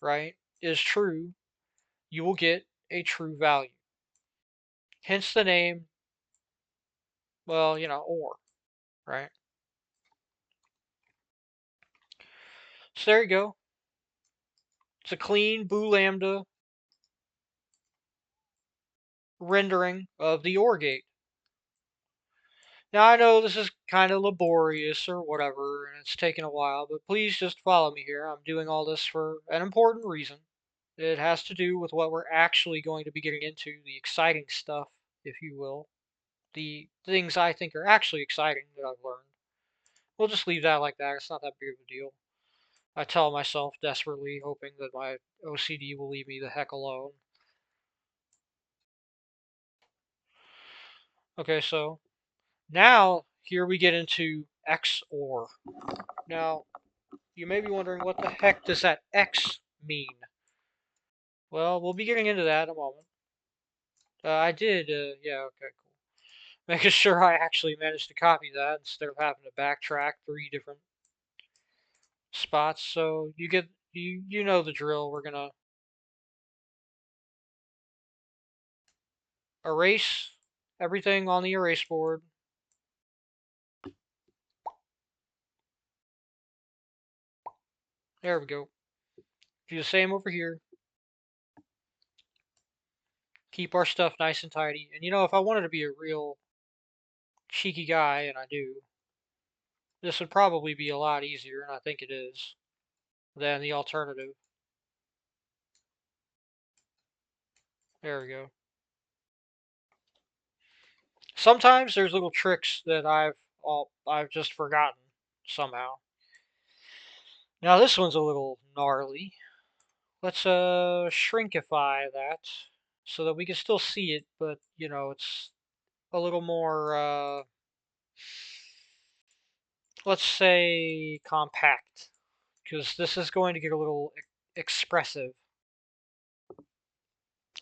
right, is true, you will get a true value. Hence the name, well, OR, right? So there you go. It's a clean BooLambda rendering of the OR gate. Now I know this is kind of laborious or whatever, and it's taken a while, but please just follow me here. I'm doing all this for an important reason. It has to do with what we're actually going to be getting into, the exciting stuff. if you will. The things I think are actually exciting that I've learned. We'll just leave that like that. It's not that big of a deal. I tell myself desperately, hoping that my OCD will leave me the heck alone. Okay, so now here we get into XOR. Now, you may be wondering, what the heck does that X mean? Well, we'll be getting into that in a moment. I did, yeah, okay, cool. Making sure I actually managed to copy that instead of having to backtrack 3 different spots. So you know the drill. We're gonna erase everything on the erase board. There we go. Do the same over here. Keep our stuff nice and tidy. And if I wanted to be a real cheeky guy, and I do, this would probably be a lot easier, and I think it is, than the alternative. There we go. Sometimes there's little tricks that I've just forgotten somehow. Now this one's a little gnarly. Let's shrinkify that so that we can still see it, but it's a little more let's say compact, because this is going to get a little expressive.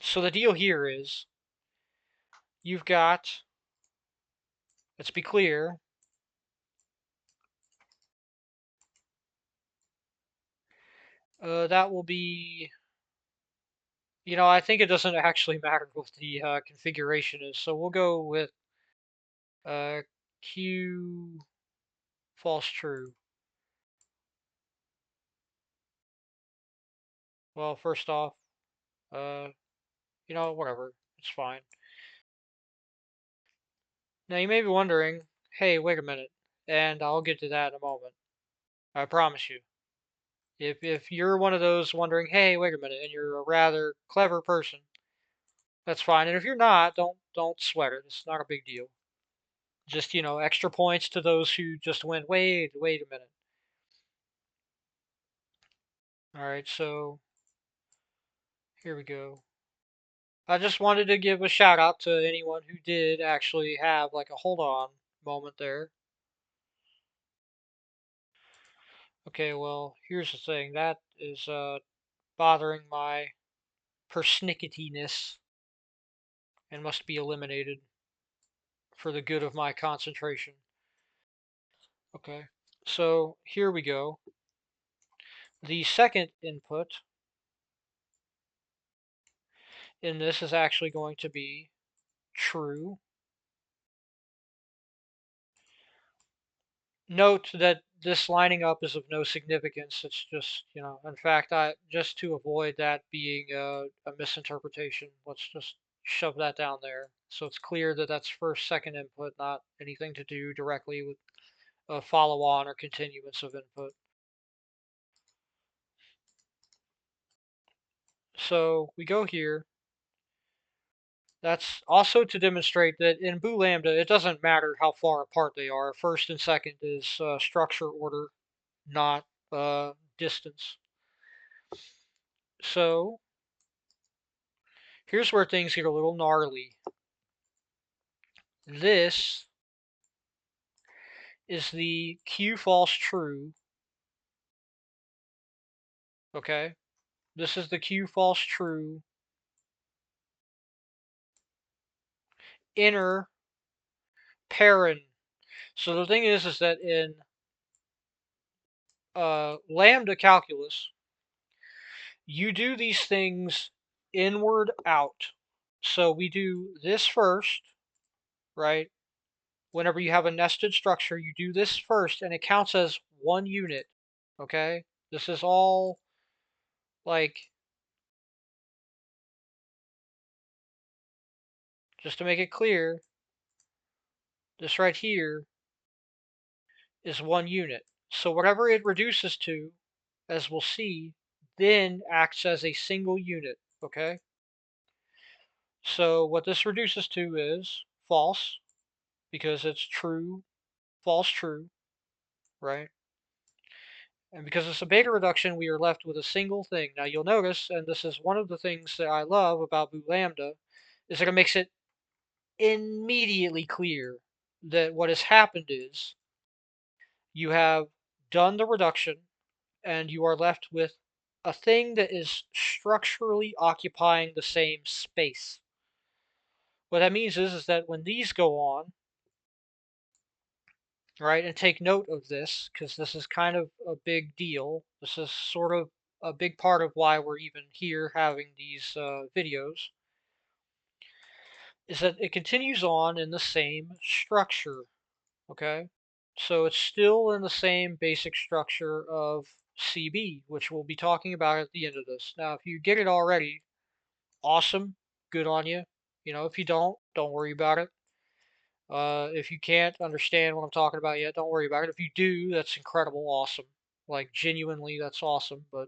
So the deal here is you've got, let's be clear, that will be, I think it doesn't actually matter what the configuration is, so we'll go with Q false true. Well, first off, uh, whatever, it's fine. Now you may be wondering, hey, wait a minute, and I'll get to that in a moment. I promise you. If you're one of those wondering, hey, wait a minute, and you're a rather clever person, that's fine. And if you're not, don't sweat it. It's not a big deal. Just extra points to those who just went, wait a minute. All right, so here we go. I just wanted to give a shout out to anyone who did actually have like a hold on moment there. Okay, well, here's the thing. That is bothering my persnicketiness and must be eliminated for the good of my concentration. Okay, so here we go. The second input in this is actually going to be true. Note that this lining up is of no significance. It's just, in fact, just to avoid that being a misinterpretation, let's just shove that down there. So it's clear that that's first, second input, not anything to do directly with a follow on or continuance of input. So we go here. That's also to demonstrate that in BooLambda, it doesn't matter how far apart they are. First and second is structure order, not distance. So here's where things get a little gnarly. This is the Q false true. Okay, this is the Q false true inner parent. So the thing is that in lambda calculus, you do these things inward out. So we do this first, right? Whenever you have a nested structure, you do this first and it counts as one unit. Okay? This is all like, just to make it clear, this right here is one unit. So whatever it reduces to, as we'll see, then acts as a single unit. Okay? So what this reduces to is false, because it's true, false, true, right? And because it's a beta reduction, we are left with a single thing. Now you'll notice, and this is one of the things that I love about BooLambda, is that it makes it immediately clear that what has happened is you have done the reduction and you are left with a thing that is structurally occupying the same space. What that means is that when these go on, right, and take note of this, because this is kind of a big deal. This is sort of a big part of why we're even here having these videos, is that it continues on in the same structure, okay? So it's still in the same basic structure of CB, which we'll be talking about at the end of this. Now, if you get it already, awesome, good on you. You know, if you don't worry about it. If you can't understand what I'm talking about yet, don't worry about it. If you do, that's incredible, awesome. Like genuinely, that's awesome. But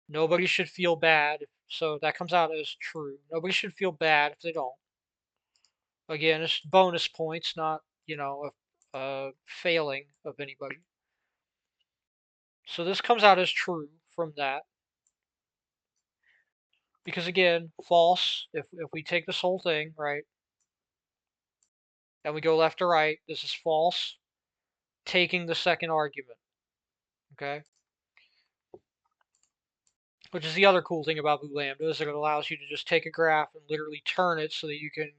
nobody should feel bad. So that comes out as true. Nobody should feel bad if they don't. Again, it's bonus points, not a failing of anybody. So this comes out as true from that. Because again, false, if we take this whole thing, right, and we go left to right, this is false, taking the second argument, okay? Which is the other cool thing about BooLambda, is that it allows you to just take a graph and literally turn it so that you can,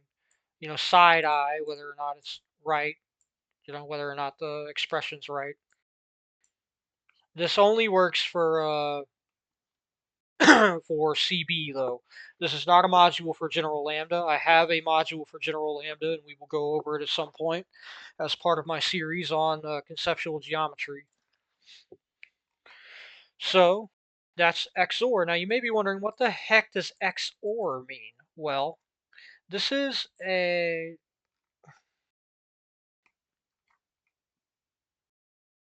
side eye whether or not it's right, whether or not the expression's right. This only works for for CB though. This is not a module for general lambda. I have a module for general lambda, and we will go over it at some point as part of my series on conceptual geometry. So that's XOR. Now you may be wondering, what the heck does XOR mean? Well, this is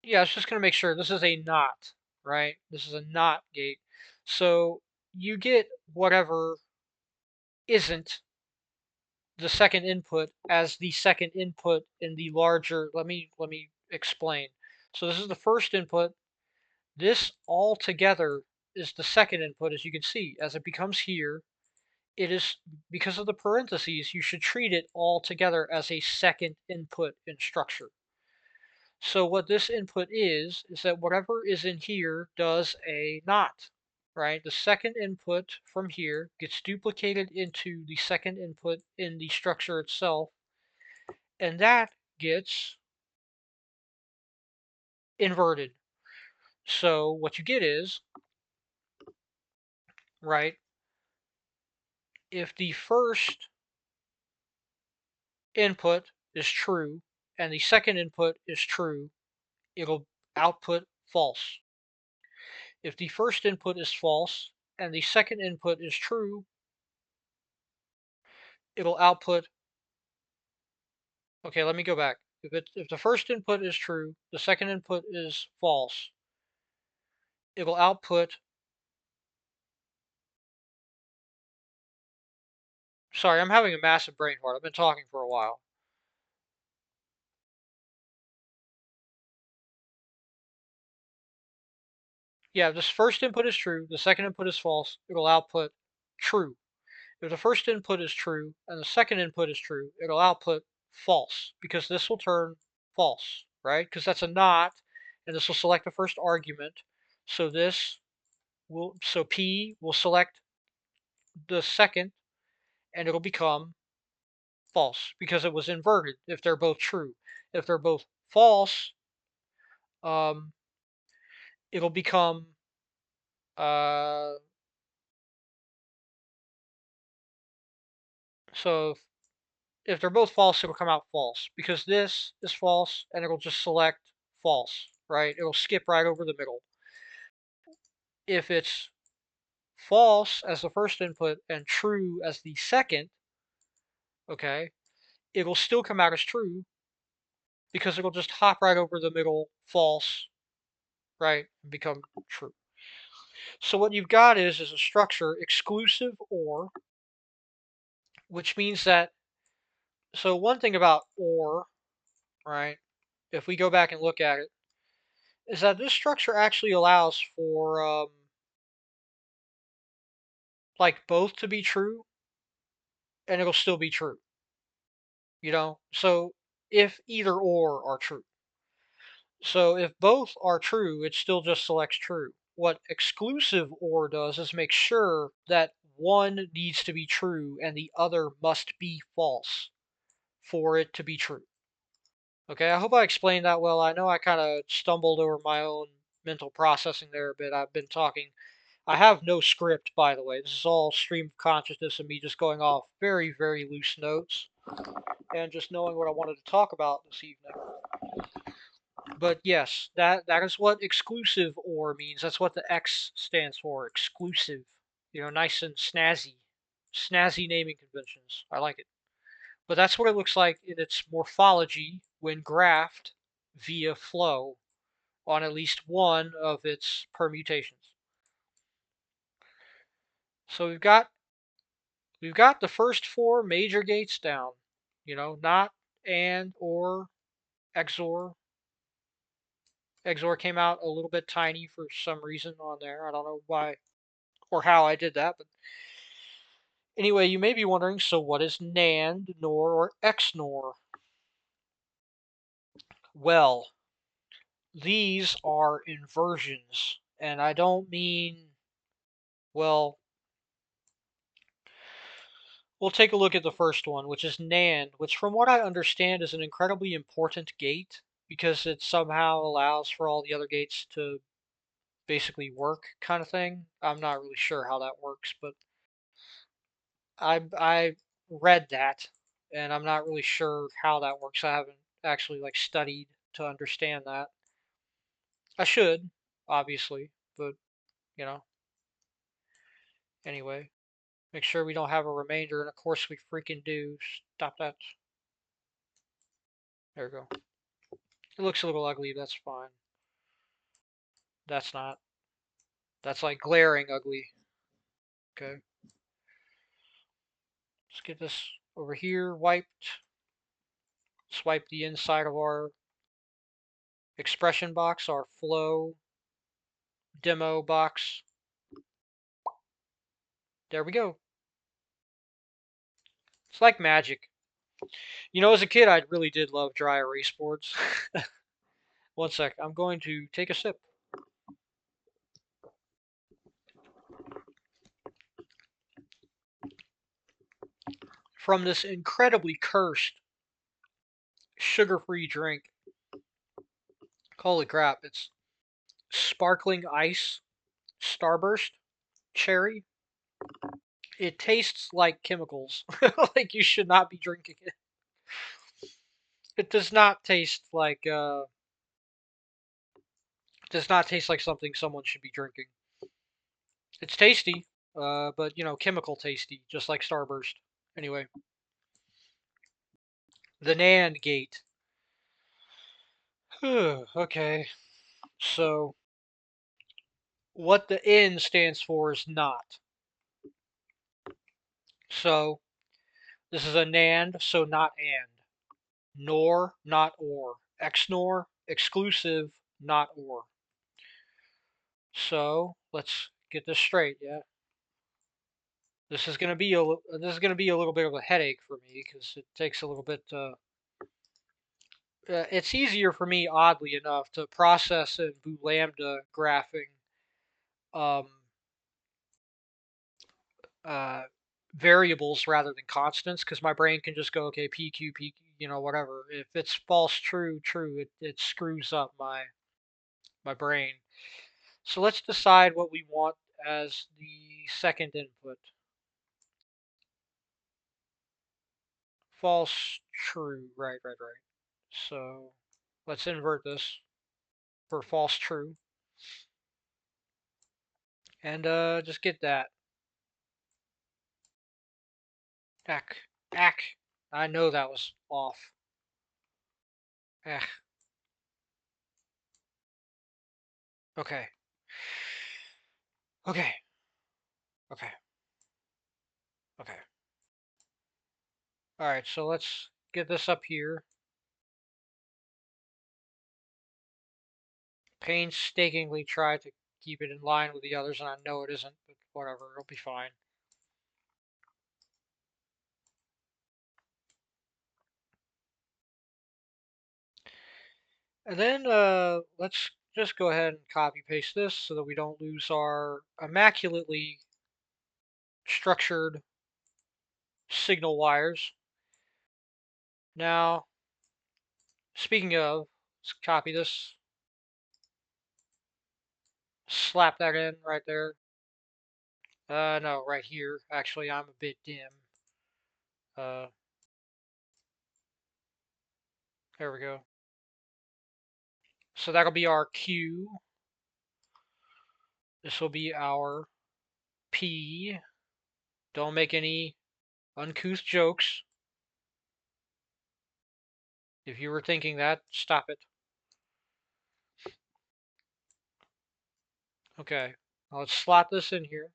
yeah, I was just going to make sure this is a NOT, right? This is a NOT gate. So you get whatever isn't the second input as the second input in the larger, let me explain. So this is the first input. This all together is the second input, as you can see. As it becomes here, it is, because of the parentheses, you should treat it all together as a second input in structure. So what this input is that whatever is in here does a NOT, right? The second input from here gets duplicated into the second input in the structure itself, and that gets inverted. So what you get is, right, if the first input is true and the second input is true, it'll output false. If the first input is false and the second input is true, it'll output, okay, let me go back. If the first input is true, the second input is false, it'll output, sorry, I'm having a massive brain fart. I've been talking for a while. Yeah, if this first input is true, the second input is false, it'll output true. If the first input is true and the second input is true, it'll output false, because this will turn false, right? Because that's a NOT, and this will select the first argument. So so P will select the second, and it'll become false because it was inverted if they're both true. If they're both false, um, it'll become uh, so if they're both false, it'll come out false because this is false, and it'll just select false, right? It'll skip right over the middle. If it's false as the first input and true as the second, okay, it'll still come out as true because it'll just hop right over the middle false, right, and become true. So what you've got is a structure exclusive OR, which means that, so one thing about OR, right, if we go back and look at it, is that this structure actually allows for like both to be true and it'll still be true, you know? So if either or are true. So if both are true, it still just selects true. What exclusive OR does is make sure that one needs to be true and the other must be false for it to be true. Okay, I hope I explained that well. I know I kind of stumbled over my own mental processing there a bit. I've been talking. I have no script, by the way. This is all stream of consciousness and me just going off very, very loose notes and just knowing what I wanted to talk about this evening. But yes, that is what exclusive OR means. That's what the X stands for, exclusive. You know, nice and snazzy. Snazzy naming conventions. I like it. But that's what it looks like in its morphology when graphed via flow on at least one of its permutations. So we've got the first four major gates down. You know, not, and, or, XOR. XOR came out a little bit tiny for some reason on there. I don't know why or how I did that, but anyway, you may be wondering, so what is NAND, NOR, or XNOR? Well, these are inversions, and I don't mean, well, we'll take a look at the first one, which is NAND, which from what I understand is an incredibly important gate because it somehow allows for all the other gates to basically work kind of thing. I'm not really sure how that works, but I read that and I'm not really sure how that works. I haven't actually like studied to understand that. I should, obviously, but you know, anyway, make sure we don't have a remainder and of course we freaking do. Stop that. There we go. It looks a little ugly, that's fine. That's not. That's like glaring ugly. Okay. Let's get this over here wiped. Swipe the inside of our expression box, our flow demo box. There we go. It's like magic. You know, as a kid, I really did love dry erase boards. One sec. I'm going to take a sip from this incredibly cursed sugar-free drink. Holy crap. It's sparkling ice starburst cherry. It tastes like chemicals. Like you should not be drinking it. It does not taste like does not taste like something someone should be drinking. It's tasty, but you know, chemical tasty, just like Starburst. Anyway, the NAND gate. Okay, so what the N stands for is not. So this is a NAND, so not and. NOR, not or. XNOR, exclusive, not or. So let's get this straight, yeah. This is gonna be a little bit of a headache for me because it takes a little bit. It's easier for me, oddly enough, to process in BooLambda graphing um, uh, variables rather than constants because my brain can just go, okay, PQ, PQ, you know, whatever. If it's false, true, true, it screws up my brain. So let's decide what we want as the second input. False, true, right, right, right. So let's invert this for false, true, and just get that. Ack, ack. I know that was off. Eh, okay, okay, okay, okay. Alright, so let's get this up here. Painstakingly try to keep it in line with the others, and I know it isn't, but whatever, it'll be fine. And then let's just go ahead and copy paste this so that we don't lose our immaculately structured signal wires. Now, speaking of, let's copy this, slap that in right there. No, right here. Actually, I'm a bit dim. Uh, there we go. So that'll be our Q. This will be our P. Don't make any uncouth jokes. If you were thinking that, stop it. Okay, now let's slot this in here.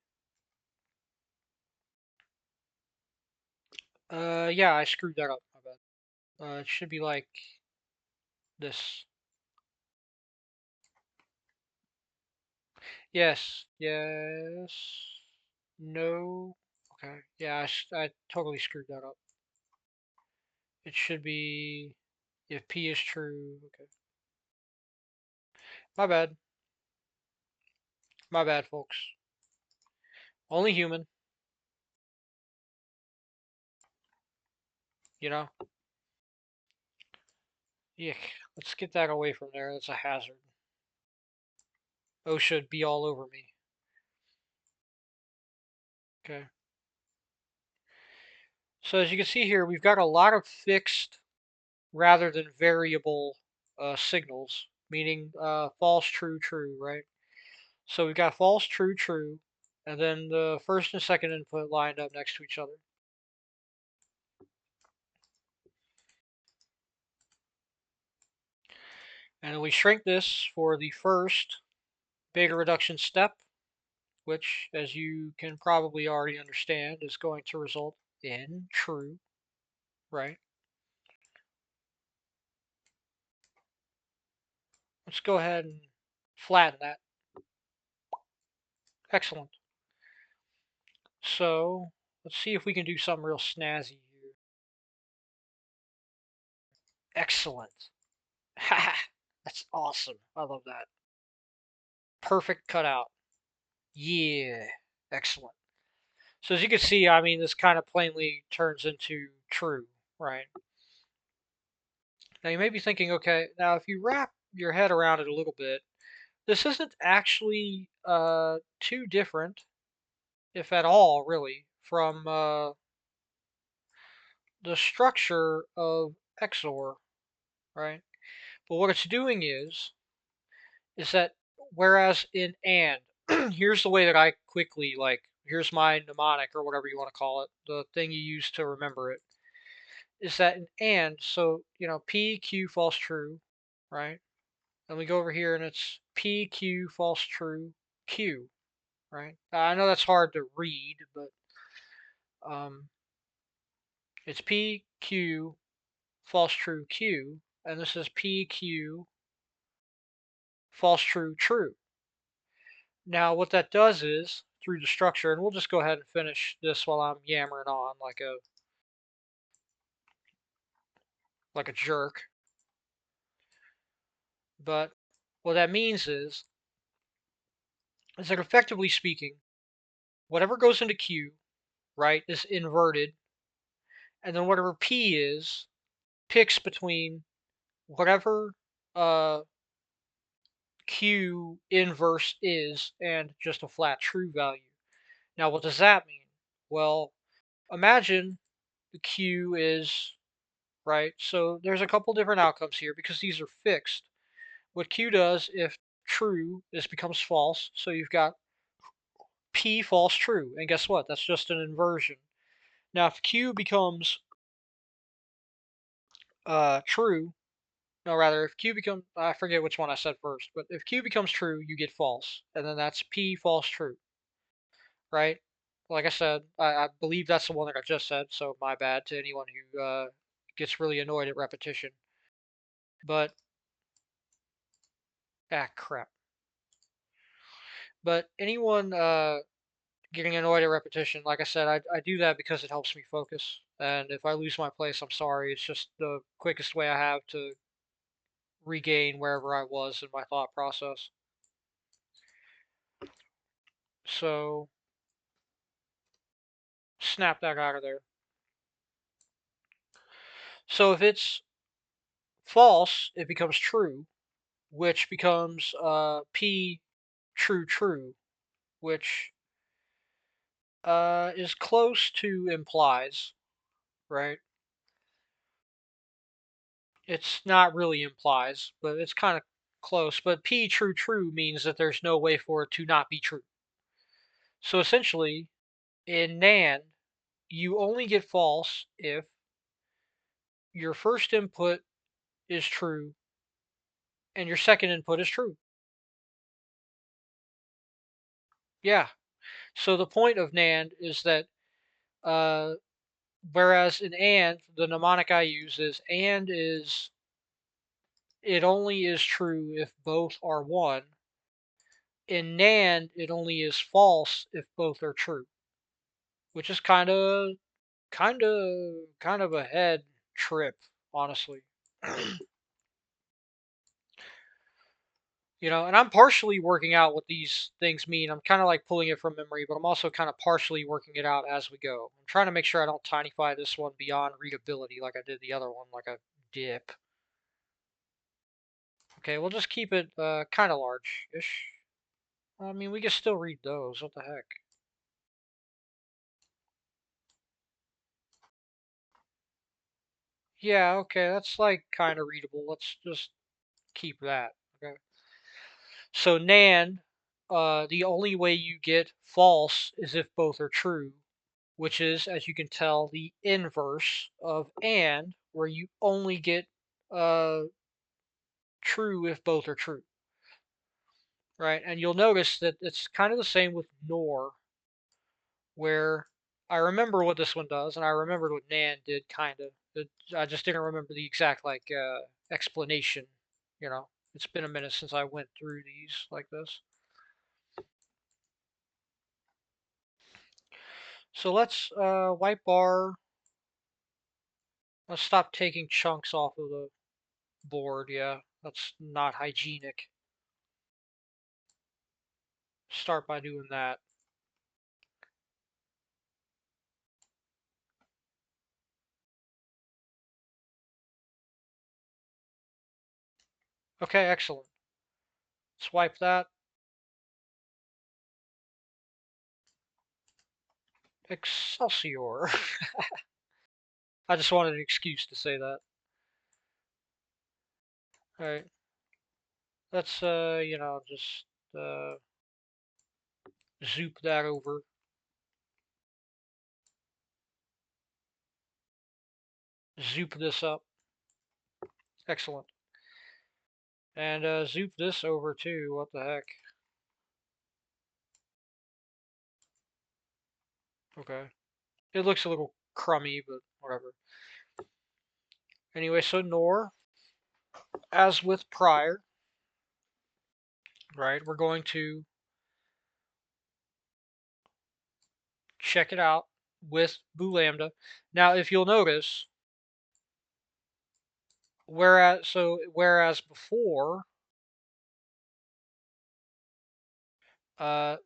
Yeah, I screwed that up. My bad. It should be like this. Yes, yes, no. Okay, yeah, I totally screwed that up. It should be if P is true. Okay, my bad. My bad, folks. Only human, you know? Yuck. Let's get that away from there. That's a hazard. Oh, should be all over me. Okay. So as you can see here, we've got a lot of fixed rather than variable signals, meaning false, true, true, right? So we've got false, true, true, and then the first and second input lined up next to each other. And then we shrink this for the first beta reduction step, which, as you can probably already understand, is going to result in true, right? Let's go ahead and flatten that. Excellent. So let's see if we can do something real snazzy here. Excellent. That's awesome. I love that. Perfect cutout. Yeah. Excellent. So as you can see, I mean, this kind of plainly turns into true, right? Now you may be thinking, okay, now if you wrap your head around it a little bit, this isn't actually too different, if at all, really, from the structure of XOR, right? But what it's doing is that whereas in AND, here's the way that I quickly here's my mnemonic or whatever you want to call it, the thing you use to remember it, is that in AND, so P Q false true, right? And we go over here and it's P Q false true Q, right? I know that's hard to read, but um, it's P Q false true Q, and this is P Q false true true. Now what that does is through the structure, and we'll just go ahead and finish this while I'm yammering on like a jerk. But what that means is that effectively speaking, whatever goes into Q, right, is inverted, and then whatever P is picks between whatever uh, Q inverse is and just a flat true value. Now, what does that mean? Well, imagine the Q is right. So there's a couple different outcomes here because these are fixed. What Q does if true, this becomes false. So you've got P false true. And guess what? That's just an inversion. Now, if Q becomes true, no, rather, if Q becomes, I forget which one I said first, but if Q becomes true, you get false. And then that's P false true, right? Like I said, I believe that's the one that I just said, so my bad to anyone who gets really annoyed at repetition. But, crap. But anyone getting annoyed at repetition, like I said, I do that because it helps me focus. And if I lose my place, I'm sorry. It's just the quickest way I have to regain wherever I was in my thought process. So, snap that out of there. So if it's false, it becomes true, which becomes P true true, which is close to implies, right? It's not really implies, but it's kind of close. But P true true means that there's no way for it to not be true. So essentially, in NAND, you only get false if your first input is true and your second input is true. Yeah. So the point of NAND is that uh, whereas in AND, the mnemonic I use is AND is it only is true if both are 1. In NAND, it only is false if both are true, which is kind of a head trip, honestly. And I'm partially working out what these things mean. I'm kind of like pulling it from memory, but I'm also kind of partially working it out as we go. I'm trying to make sure I don't tinyfy this one beyond readability like I did the other one, like a dip. Okay, we'll just keep it kind of large-ish. I mean, we can still read those. What the heck? Yeah, okay, that's like kind of readable. Let's just keep that. Okay. So NAND, the only way you get false is if both are true, which is, as you can tell, the inverse of AND, where you only get uh, true if both are true, right? And you'll notice that it's kind of the same with NOR, where I remember what this one does, and I remembered what NAND did, kind of. I just didn't remember the exact explanation. It's been a minute since I went through these like this. So let's wipe our. Let's stop taking chunks off of the board. Yeah, that's not hygienic. Start by doing that. Okay, excellent. Let's wipe that. Excelsior. I just wanted an excuse to say that. All right. Let's just zoop that over. Zoop this up. Excellent. And zoop this over too. What the heck? Okay. It looks a little crummy, but whatever. Anyway, so NOR, as with prior, right, we're going to check it out with BooLambda. Now, if you'll notice, whereas before,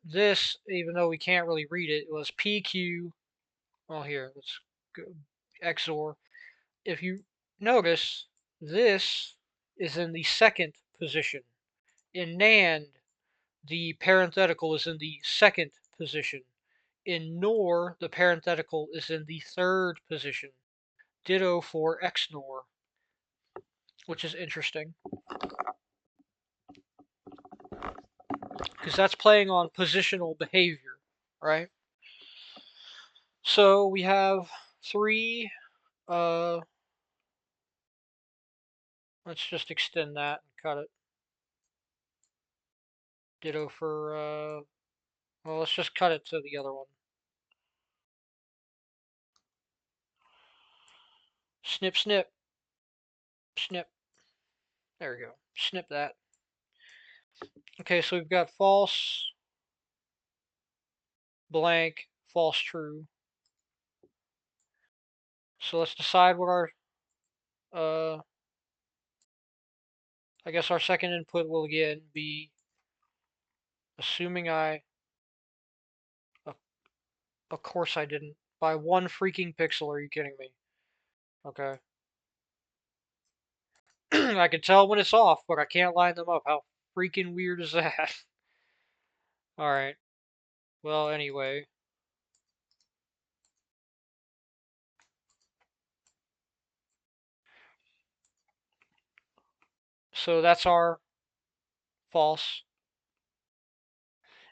this, even though we can't really read it, was PQ. Well, here, let's go XOR. If you notice, this is in the second position. In NAND, the parenthetical is in the second position. In NOR, the parenthetical is in the third position. Ditto for XNOR, which is interesting because that's playing on positional behavior, right? So we have 3. Uh, let's just extend that and cut it. Ditto for well, let's just cut it to the other one. Snip, snip, snip. There we go. Snip that. Okay, so we've got false, blank, false, true. So let's decide what our, I guess our second input will again be, assuming of course I didn't, by 1 freaking pixel, are you kidding me? Okay. I can tell when it's off, but I can't line them up. How freaking weird is that? Alright. Well, anyway. So that's our false.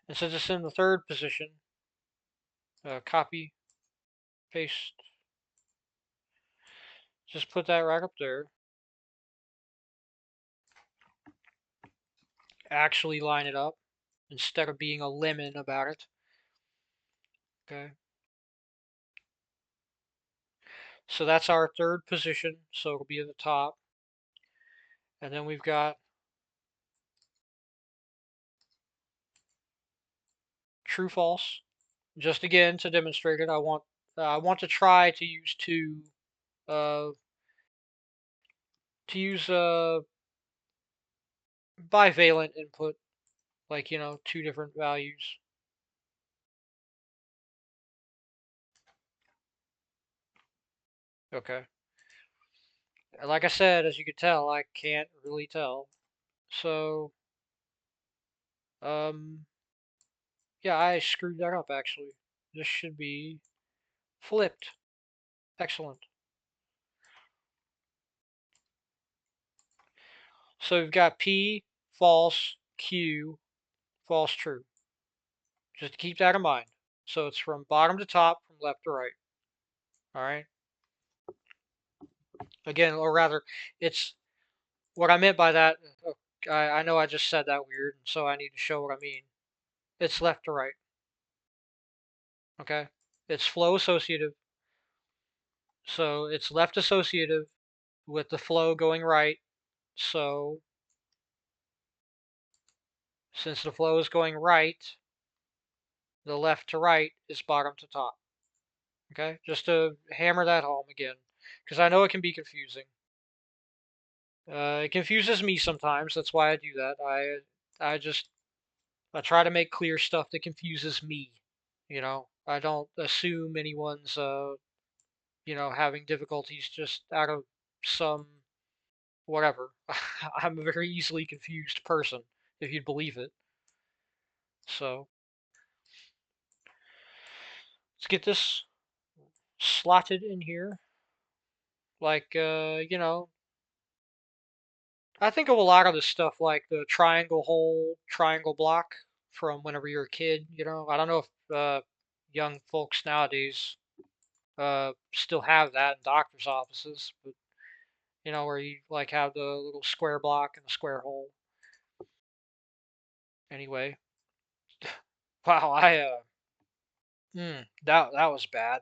And since it's in the third position, copy, paste. Just put that right up there. Actually line it up instead of being a lemon about it. Okay. So that's our third position. So it'll be at the top. And then we've got true false. Just again to demonstrate it, I want to try to use uh, bivalent input, like, 2 different values. Okay. Like I said, as you can tell, I can't really tell. So, yeah, I screwed that up actually. This should be flipped. Excellent. So we've got P, false, Q, false, true. Just to keep that in mind. So it's from bottom to top, from left to right. All right. Again, or rather, it's what I meant by that. I know I just said that weird, so I need to show what I mean. It's left to right. Okay. It's flow associative. So it's left associative with the flow going right. So since the flow is going right, the left to right is bottom to top. Okay, just to hammer that home again, because I know it can be confusing. It confuses me sometimes. That's why I do that. I try to make clear stuff that confuses me. I don't assume anyone's having difficulties just out of some whatever. I'm a very easily confused person, if you'd believe it. So let's get this slotted in here. Like, I think of a lot of this stuff like the triangle hole, triangle block from whenever you're a kid. I don't know if young folks nowadays still have that in doctor's offices, but where you like have the little square block and the square hole. Anyway, wow, that was bad.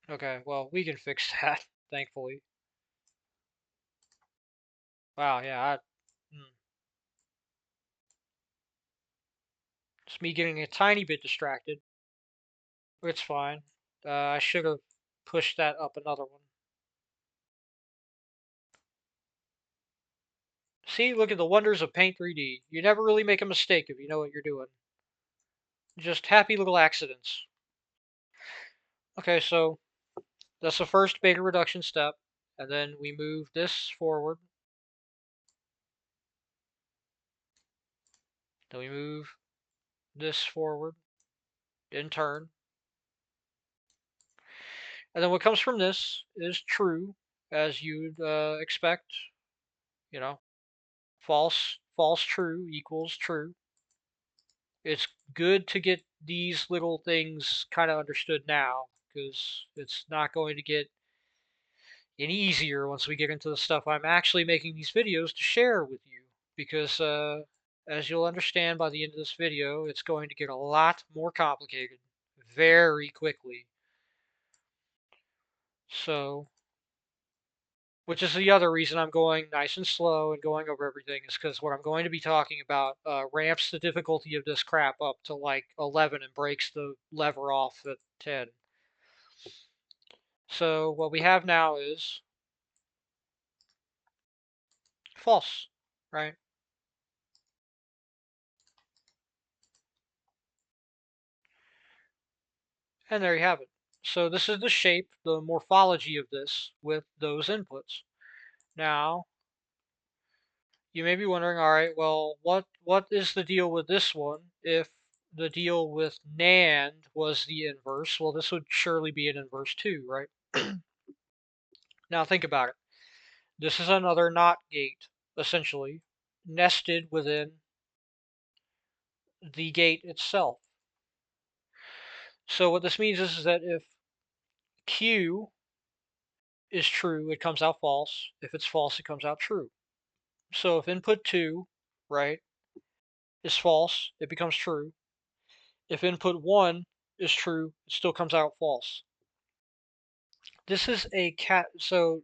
Okay, well, we can fix that, thankfully. Wow, yeah, it's me getting a tiny bit distracted. It's fine. I should have pushed that up another one. See, look at the wonders of Paint 3D. You never really make a mistake if you know what you're doing. Just happy little accidents. Okay, so that's the first beta reduction step. And then we move this forward. Then we move this forward in turn. And then what comes from this is true, as you'd expect. You know, false, false, true equals true. It's good to get these little things kind of understood now, because it's not going to get any easier once we get into the stuff I'm actually making these videos to share with you. Because as you'll understand by the end of this video, it's going to get a lot more complicated very quickly. So, which is the other reason I'm going nice and slow and going over everything, is because what I'm going to be talking about ramps the difficulty of this crap up to like 11 and breaks the lever off at 10. So what we have now is false, right? And there you have it. So this is the shape, the morphology of this with those inputs. Now, you may be wondering, all right, well, what is the deal with this one? If the deal with NAND was the inverse, well, this would surely be an inverse too, right? Now think about it. This is another NOT gate, essentially, nested within the gate itself. So what this means is that if Q is true, it comes out false. If it's false, it comes out true. So if input 2, right, is false, it becomes true. If input 1 is true, it still comes out false. This is a so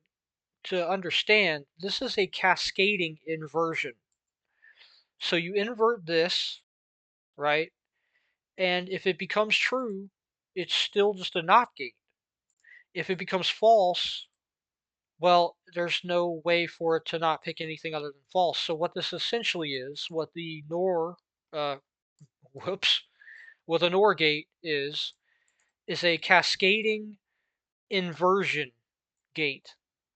to understand, this is a cascading inversion. So you invert this, right? And if it becomes true, it's still just a NOT gate. If it becomes false, well, there's no way for it to not pick anything other than false. So what this essentially is, what the NOR, uh, whoops, what the NOR gate is a cascading inversion gate.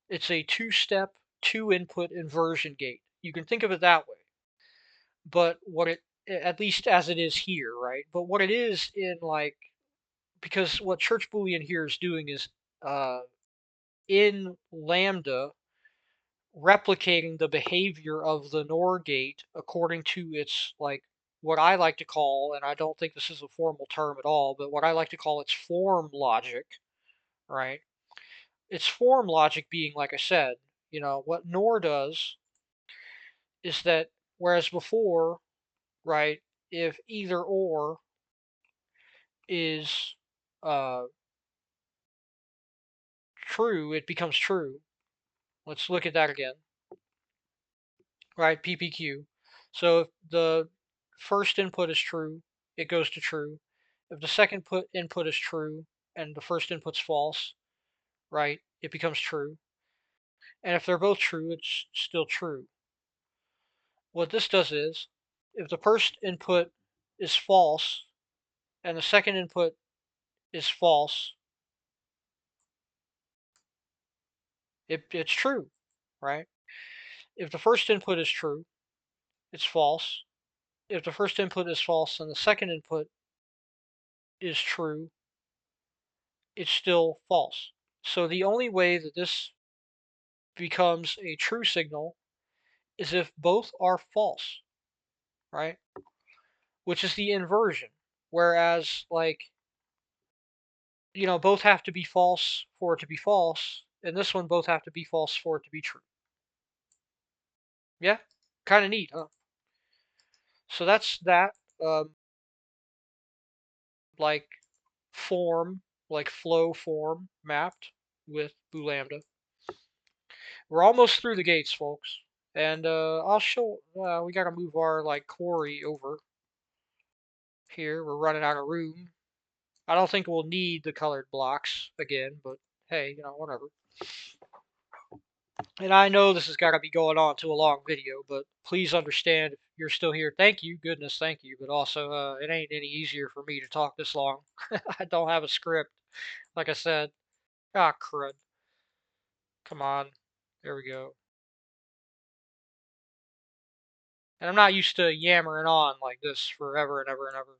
It's a two-step, two-input inversion gate. You can think of it that way. But what it, at least as it is here, right? But what it is in like, because what Church Boolean here is doing is in Lambda replicating the behavior of the NOR gate according to its like what I like to call, and I don't think this is a formal term at all, but what I like to call its form logic, right? Its form logic being, like I said, what NOR does is that whereas before, right, if either or is uh, true, it becomes true. Let's look at that again, right? PPQ. So if the first input is true, it goes to true. If the second input is true and the first input's false, right, it becomes true. And if they're both true, it's still true. What this does is, if the first input is false and the second input is false, it's true, right? If the first input is true, it's false. If the first input is false and the second input is true, it's still false. So the only way that this becomes a true signal is if both are false, right? Which is the inversion. Whereas, like, both have to be false for it to be false, and this one both have to be false for it to be true. Yeah, kind of neat, huh? So that's that, like like flow form mapped with BooLambda. We're almost through the gates, folks. And I'll show, we gotta move our like quarry over here. We're running out of room. I don't think we'll need the colored blocks again, but hey, whatever. And I know this has got to be going on to a long video, but please understand if you're still here. Thank you, goodness, thank you. But also, it ain't any easier for me to talk this long. I don't have a script, like I said. Ah, crud. Come on. There we go. And I'm not used to yammering on like this forever and ever and ever.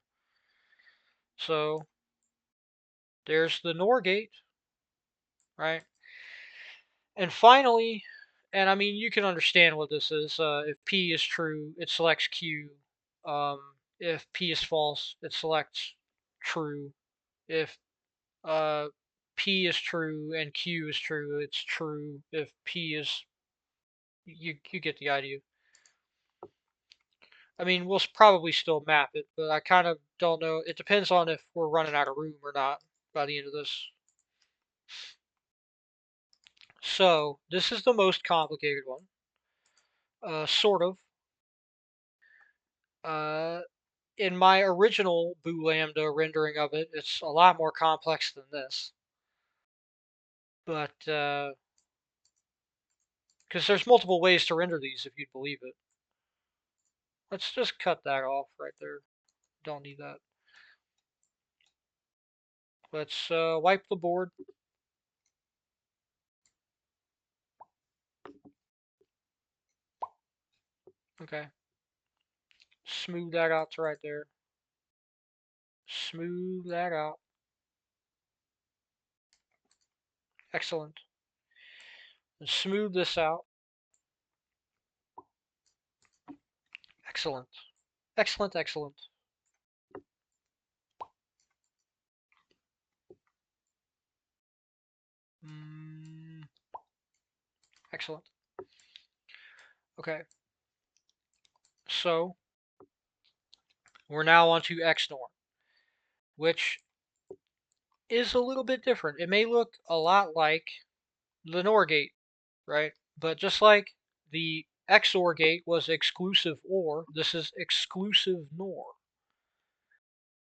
So, there's the NOR gate, right? And finally, and I mean, you can understand what this is. If P is true, it selects Q. If P is false, it selects true. If uh, P is true and Q is true, it's true. If P is, you get the idea. I mean, we'll probably still map it, but I kind of don't know. It depends on if we're running out of room or not by the end of this. So this is the most complicated one, sort of. Uh, in my original BooLambda rendering of it, it's a lot more complex than this. But because there's multiple ways to render these, if you'd believe it. Let's just cut that off right there. Don't need that. Let's wipe the board. Okay. Smooth that out to right there. Smooth that out. Excellent. And smooth this out. Excellent. Excellent, excellent. Mm, excellent. Okay. So we're now on to XNOR, which is a little bit different. It may look a lot like the NOR gate, right? But just like the XOR gate was exclusive OR, this is exclusive NOR,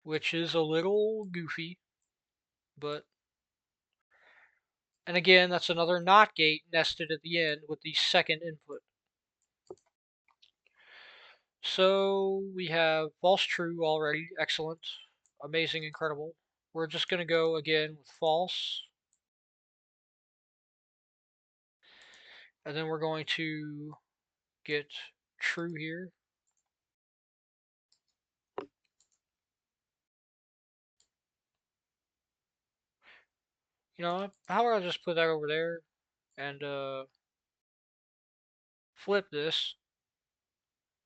which is a little goofy, but and again, that's another NOT gate nested at the end with the second input. So we have false true already. Excellent. Amazing, incredible. We're just going to go again with false. And then we're going to get true here. You know, how about I just put that over there and flip this.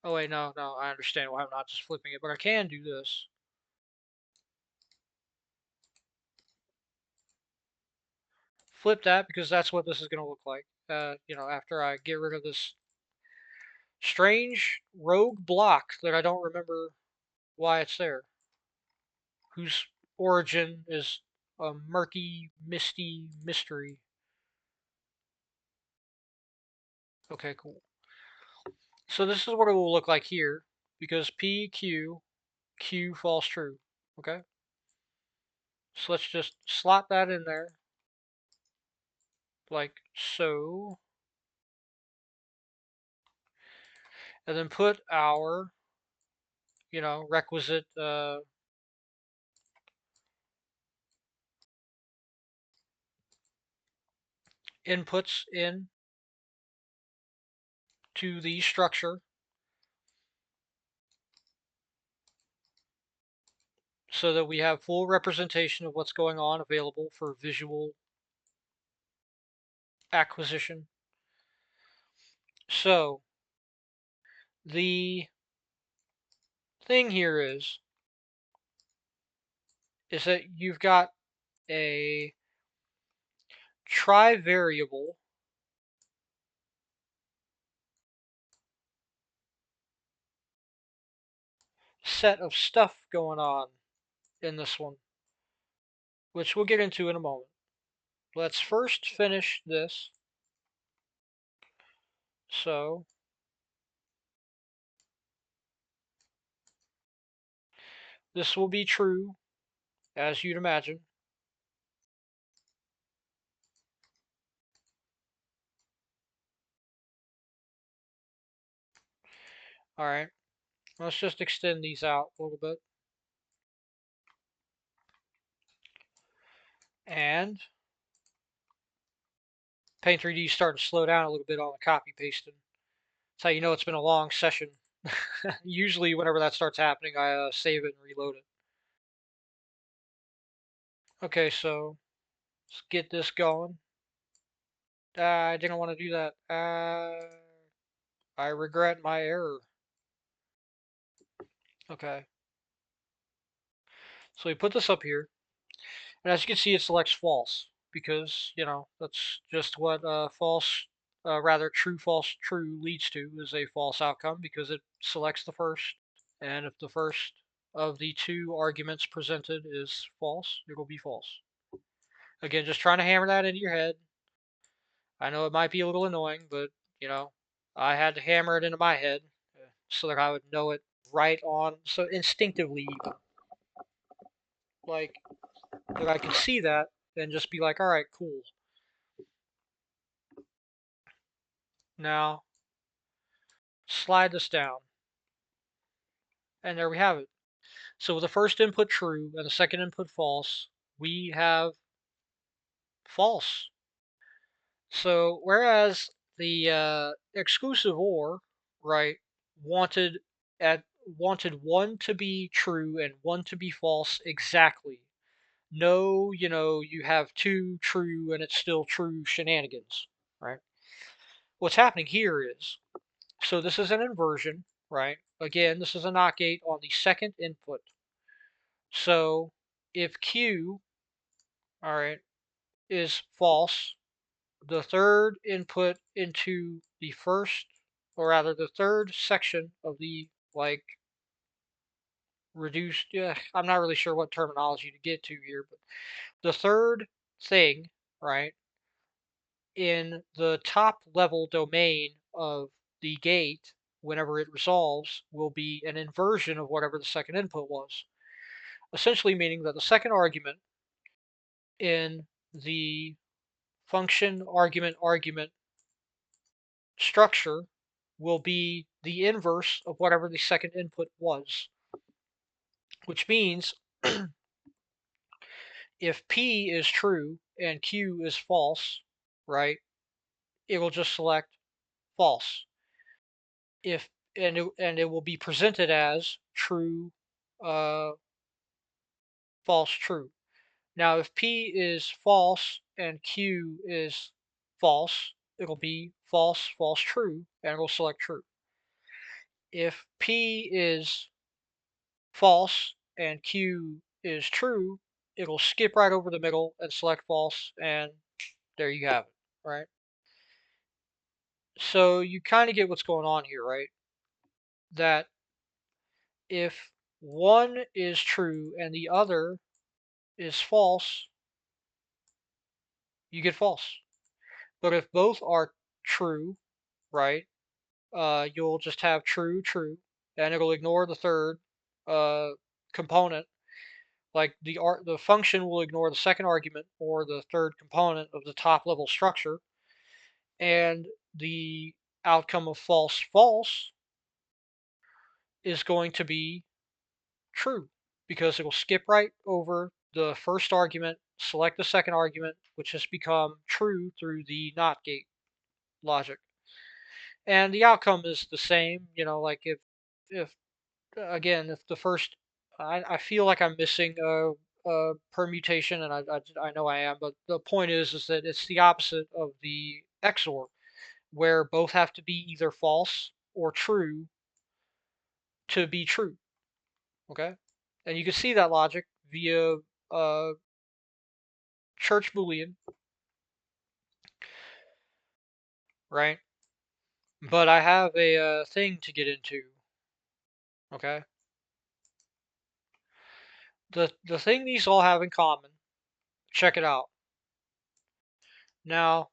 Oh wait, no, I understand why I'm not just flipping it, but I can do this. Flip that because that's what this is going to look like. You know, after I get rid of this strange rogue block that I don't remember why it's there, whose origin is a murky, misty mystery. Okay, cool. So this is what it will look like here, because P, Q, Q false true. Okay? So let's just slot that in there, like so. And then put our, you know, requisite inputs in to the structure so that we have full representation of what's going on available for visual acquisition. So the thing here is that you've got a tri-variable set of stuff going on in this one, which we'll get into in a moment. Let's first finish this. So this will be true, as you'd imagine. All right, let's just extend these out a little bit. And Paint 3D is starting to slow down a little bit on the copy pasting. That's how you know it's been a long session. Usually whenever that starts happening, I save it and reload it. Okay, so let's get this going. I didn't want to do that. I regret my error. Okay. So we put this up here. And as you can see, it selects false because, you know, that's just what false, rather true, false, true leads to is a false outcome because it selects the first. And if the first of the two arguments presented is false, it'll be false. Again, just trying to hammer that into your head. I know it might be a little annoying, but I had to hammer it into my head so that I would know it right on, so instinctively, even like that I could see that and just be like, all right, cool. Now slide this down, and there we have it. So with the first input true and the second input false, we have false. So whereas the exclusive OR, right, wanted at wanted one to be true and one to be false exactly. No, you have two true and it's still true shenanigans, right? What's happening here is, so this is an inversion, right? Again, this is a NOT gate on the second input. So if Q, all right, is false, the third input into the first, or rather the third section of the like reduced, yeah, I'm not really sure what terminology to get to here, but the third thing, right, in the top level domain of the gate, whenever it resolves, will be an inversion of whatever the second input was. Essentially meaning that the second argument in the function argument structure will be the inverse of whatever the second input was, which means if P is true and Q is false, right, it will just select false. If and it will be presented as true, uh, false, true. Now, if P is false and Q is false, it'll be false, false, true, and it'll select true. If P is false and Q is true, it'll skip right over the middle and select false, and there you have it, right? So you kind of get what's going on here, right? That if one is true and the other is false, you get false. But if both are true, right, you'll just have true, true, and it'll ignore the third uh, component. Like the function will ignore the second argument or the third component of the top level structure, and the outcome of false false is going to be true because it will skip right over the first argument, select the second argument, which has become true through the NOT gate logic, and the outcome is the same. Like if again, if the first, I feel like I'm missing a permutation, and I know I am, but the point is that it's the opposite of the XOR, where both have to be either false or true to be true. Okay, and you can see that logic via uh, Church Boolean, right? But I have a thing to get into. Okay, the thing these all have in common. Check it out. Now,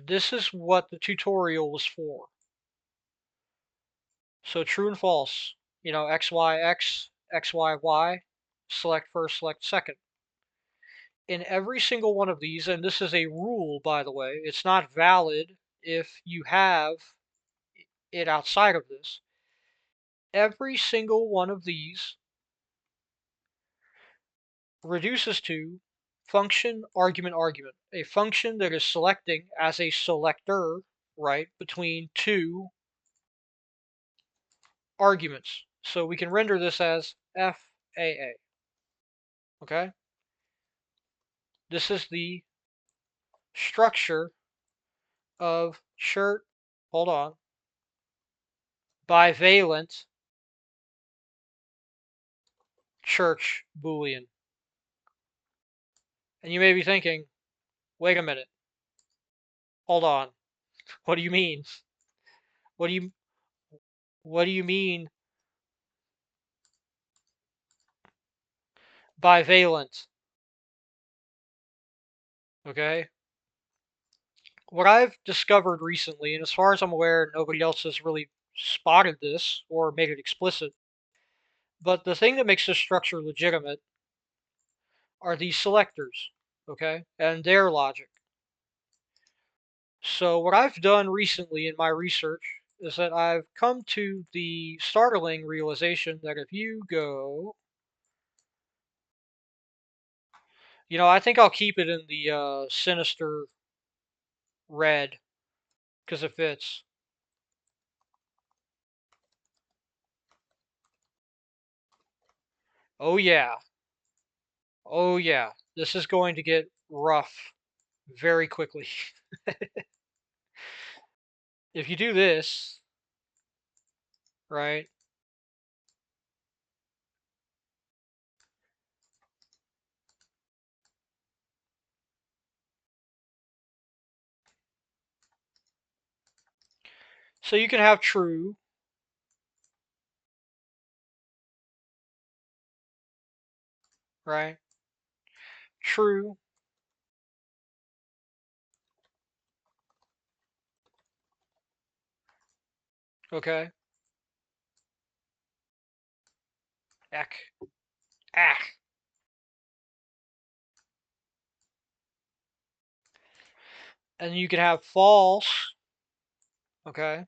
this is what the tutorial was for. So true and false, x, y, x, x, y, y, select first, select second. In every single one of these, and this is a rule, by the way, it's not valid if you have it outside of this. Every single one of these reduces to function, argument, argument. A function that is selecting as a selector, right, between two arguments. So we can render this as FAA. Okay? This is the structure of church, hold on, bivalent church Boolean. And you may be thinking, wait a minute, hold on. What do you mean? What do you what do you mean bivalent? Okay? What I've discovered recently, and as far as I'm aware, nobody else has really spotted this or made it explicit, but the thing that makes this structure legitimate are these selectors, okay, and their logic. So what I've done recently in my research is that I've come to the startling realization that if you go, I think I'll keep it in the sinister red because it fits. Oh yeah, oh yeah, this is going to get rough very quickly. If you do this, right? So you can have true, right? True, okay? Eck, ah. And you can have false, okay?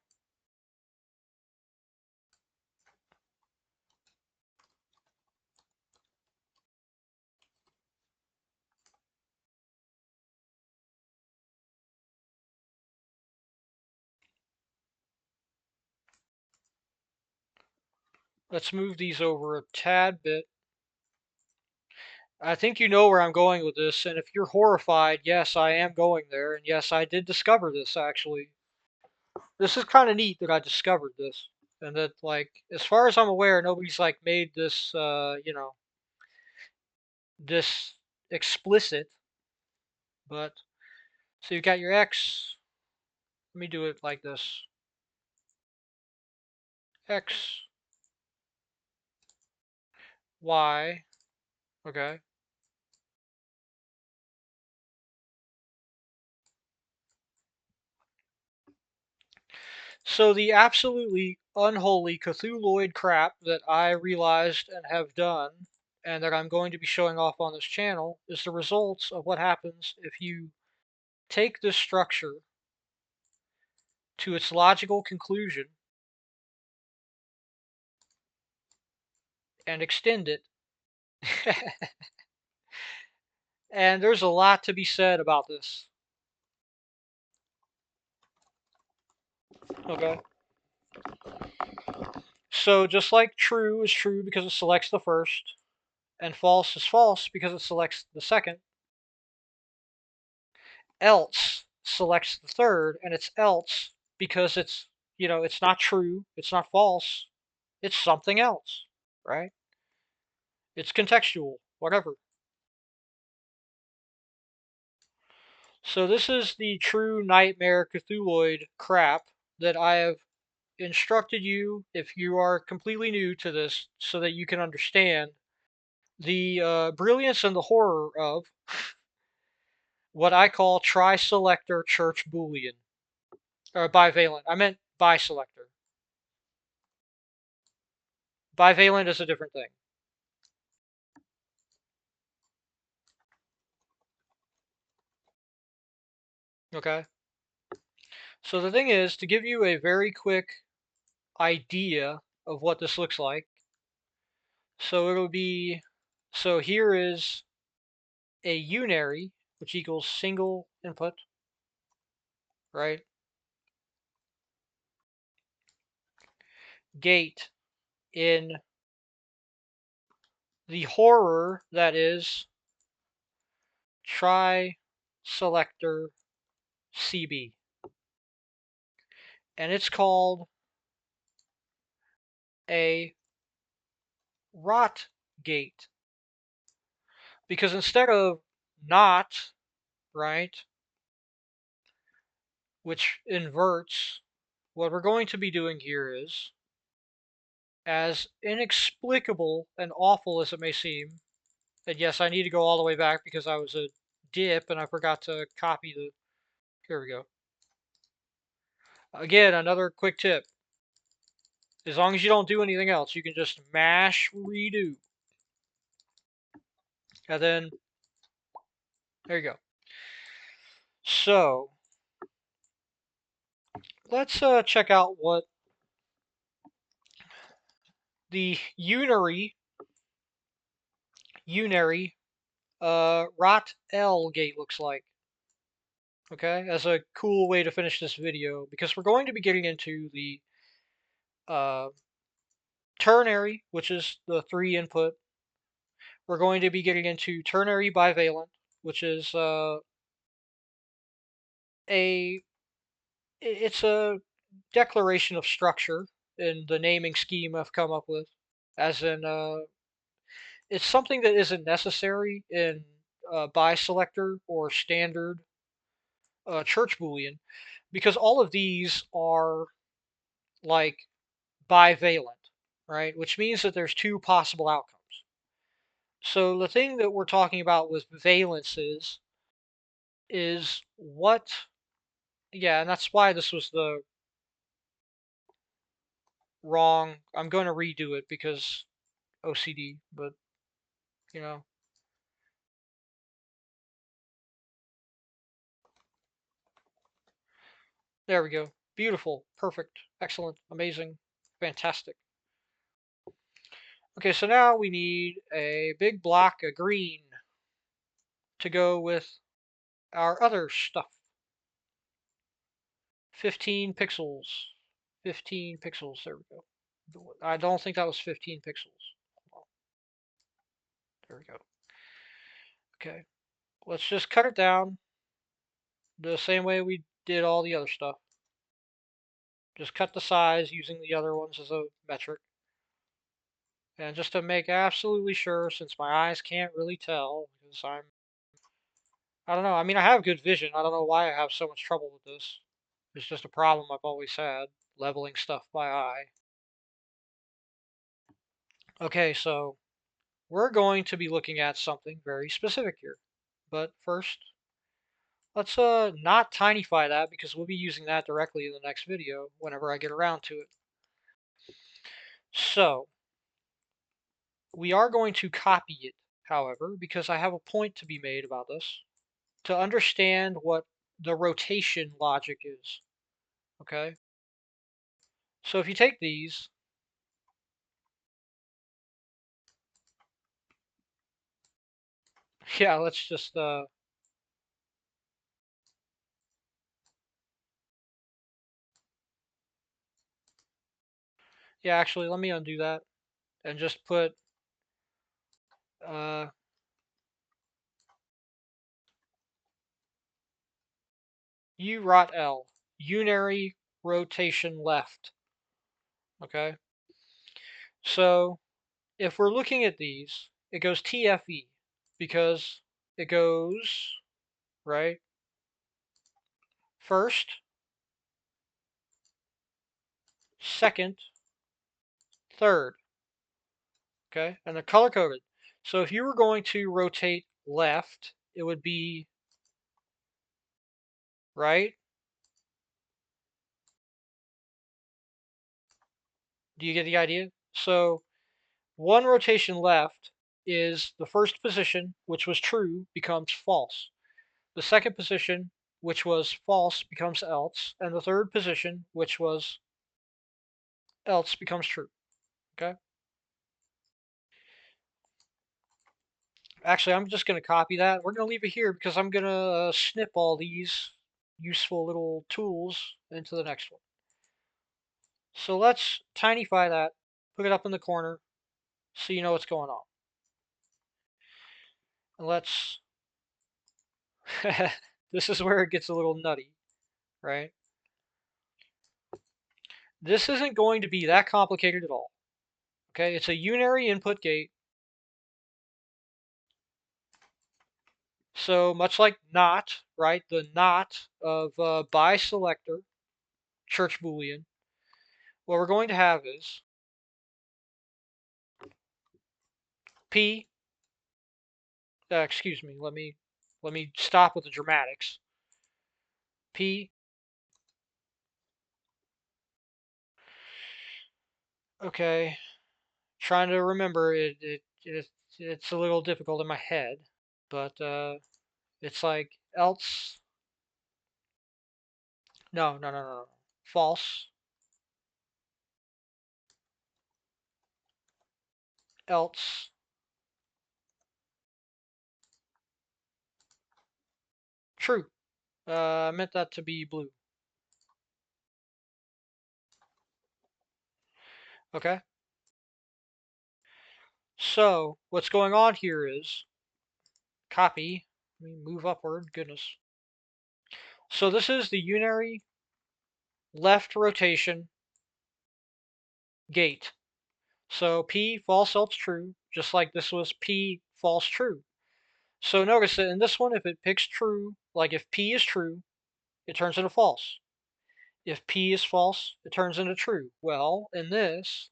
Let's move these over a tad bit. I think you know where I'm going with this, and if you're horrified, yes, I am going there, and yes, I did discover this actually. This is kind of neat that I discovered this, and that, like, as far as I'm aware, nobody's like made this, this explicit. But so you got your X. Let me do it like this: X, Y. Okay. So the absolutely unholy Cthulhuoid crap that I realized and have done, and that I'm going to be showing off on this channel, is the results of what happens if you take this structure to its logical conclusion and extend it. And there's a lot to be said about this. Okay. So just like true is true because it selects the first, and false is false because it selects the second, else selects the third, and it's else because it's not true, it's not false, it's something else, right? It's contextual, whatever. So this is the true nightmare Cthulhuoid crap that I have instructed you, if you are completely new to this, so that you can understand the brilliance and the horror of what I call tri-selector Church Boolean. Or bivalent. I meant biselector. Bivalent is a different thing. Okay? So the thing is, to give you a very quick idea of what this looks like, so it'll be, so here is a unary, which equals single input, right? Gate in the horror that is tri-selector CB. And it's called a rot gate. Because instead of not, right, which inverts, what we're going to be doing here is, as inexplicable and awful as it may seem, and yes, I need to go all the way back because I was a dip and I forgot to copy the, Here we go. Again, another quick tip. As long as you don't do anything else, you can just mash redo. And then, there you go. So, let's check out what the unary rot L gate looks like. Okay, as a cool way to finish this video, because we're going to be getting into the uh, ternary, which is the 3 input. We're going to be getting into ternary bivalent, which is it's a declaration of structure in the naming scheme I've come up with, as in it's something that isn't necessary in biselector or standard Church Boolean, because all of these are like bivalent, right? Which means that there's 2 possible outcomes. So the thing that we're talking about with valences is what, yeah, and that's why this was the wrong. I'm going to redo it because OCD, but you know, there we go. Beautiful, perfect, excellent, amazing, fantastic. Okay, so now we need a big block of green to go with our other stuff. 15 pixels. 15 pixels, there we go. I don't think that was 15 pixels. There we go. Okay, let's just cut it down the same way we did all the other stuff. Just cut the size using the other ones as a metric. And just to make absolutely sure, since my eyes can't really tell, because I don't know, I mean, I have good vision. I don't know why I have so much trouble with this. It's just a problem I've always had, leveling stuff by eye. Okay, so we're going to be looking at something very specific here. But first, let's not tinyfy that, because we'll be using that directly in the next video whenever I get around to it. So, we are going to copy it, however, because I have a point to be made about this. To understand what the rotation logic is, okay? So if you take these, yeah, let's just, yeah, actually, let me undo that and just put, uh, U rot L, unary rotation left, okay? So if we're looking at these, it goes TFE because it goes, right, first, second, third, okay? And they're color coded. So if you were going to rotate left, it would be right. Do you get the idea? So one rotation left is the first position, which was true, becomes false. The second position, which was false, becomes else. And the third position, which was else, becomes true. Okay? Actually, I'm just going to copy that. We're going to leave it here because I'm going to snip all these useful little tools into the next one. So let's tinyfy that, put it up in the corner so you know what's going on. And let's, this is where it gets a little nutty, right? This isn't going to be that complicated at all. Okay, it's a unary input gate. So much like not, right? The not of biselector, Church Boolean. What we're going to have is P. Excuse me. Let me stop with the dramatics. P. Okay, trying to remember it's a little difficult in my head, but it's like else. No, no, no, no, no. False. Else. True. I meant that to be blue. Okay. So what's going on here is copy. Let me move upward. Goodness. So this is the unary left rotation gate. So P false else true, just like this was P false true. So notice that in this one, if it picks true, like if P is true, it turns into false. If P is false, it turns into true. Well, in this,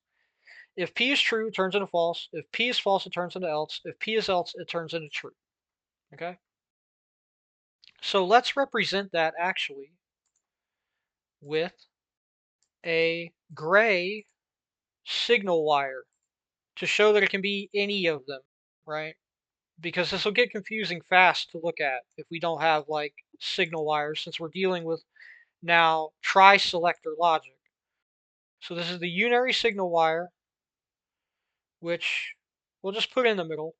if P is true, it turns into false. If P is false, it turns into else. If P is else, it turns into true. Okay? So let's represent that actually with a gray signal wire to show that it can be any of them, right? Because this will get confusing fast to look at if we don't have like signal wires, since we're dealing with now tri-selector logic. So this is the unary signal wire, which we'll just put in the middle,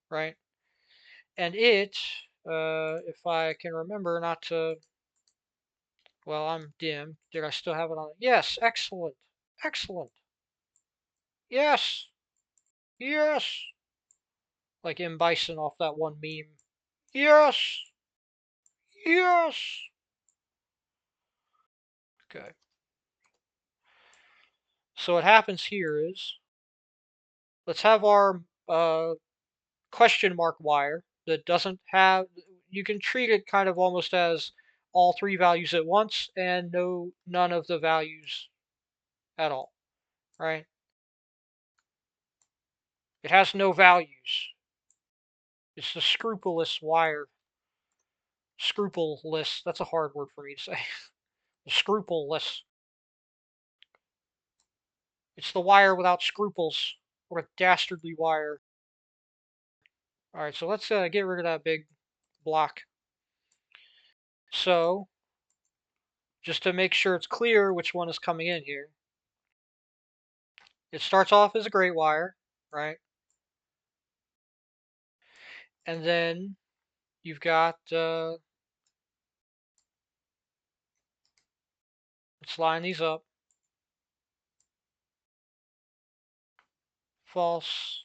right? And it, if I can remember not to, well, I'm dim. Did I still have it on? Yes, excellent, excellent. Yes, yes. Like M. Bison off that one meme. Yes, yes. Okay. So what happens here is, let's have our question mark wire that doesn't have, you can treat it kind of almost as all three values at once and none of the values at all, right? It has no values. It's the scrupulous wire. Scrupuleless, that's a hard word for me to say. Scrupuleless. It's the wire without scruples, or a dastardly wire. Alright, so let's get rid of that big block. So, just to make sure it's clear which one is coming in here, it starts off as a gray wire, right? And then you've got, let's line these up. False.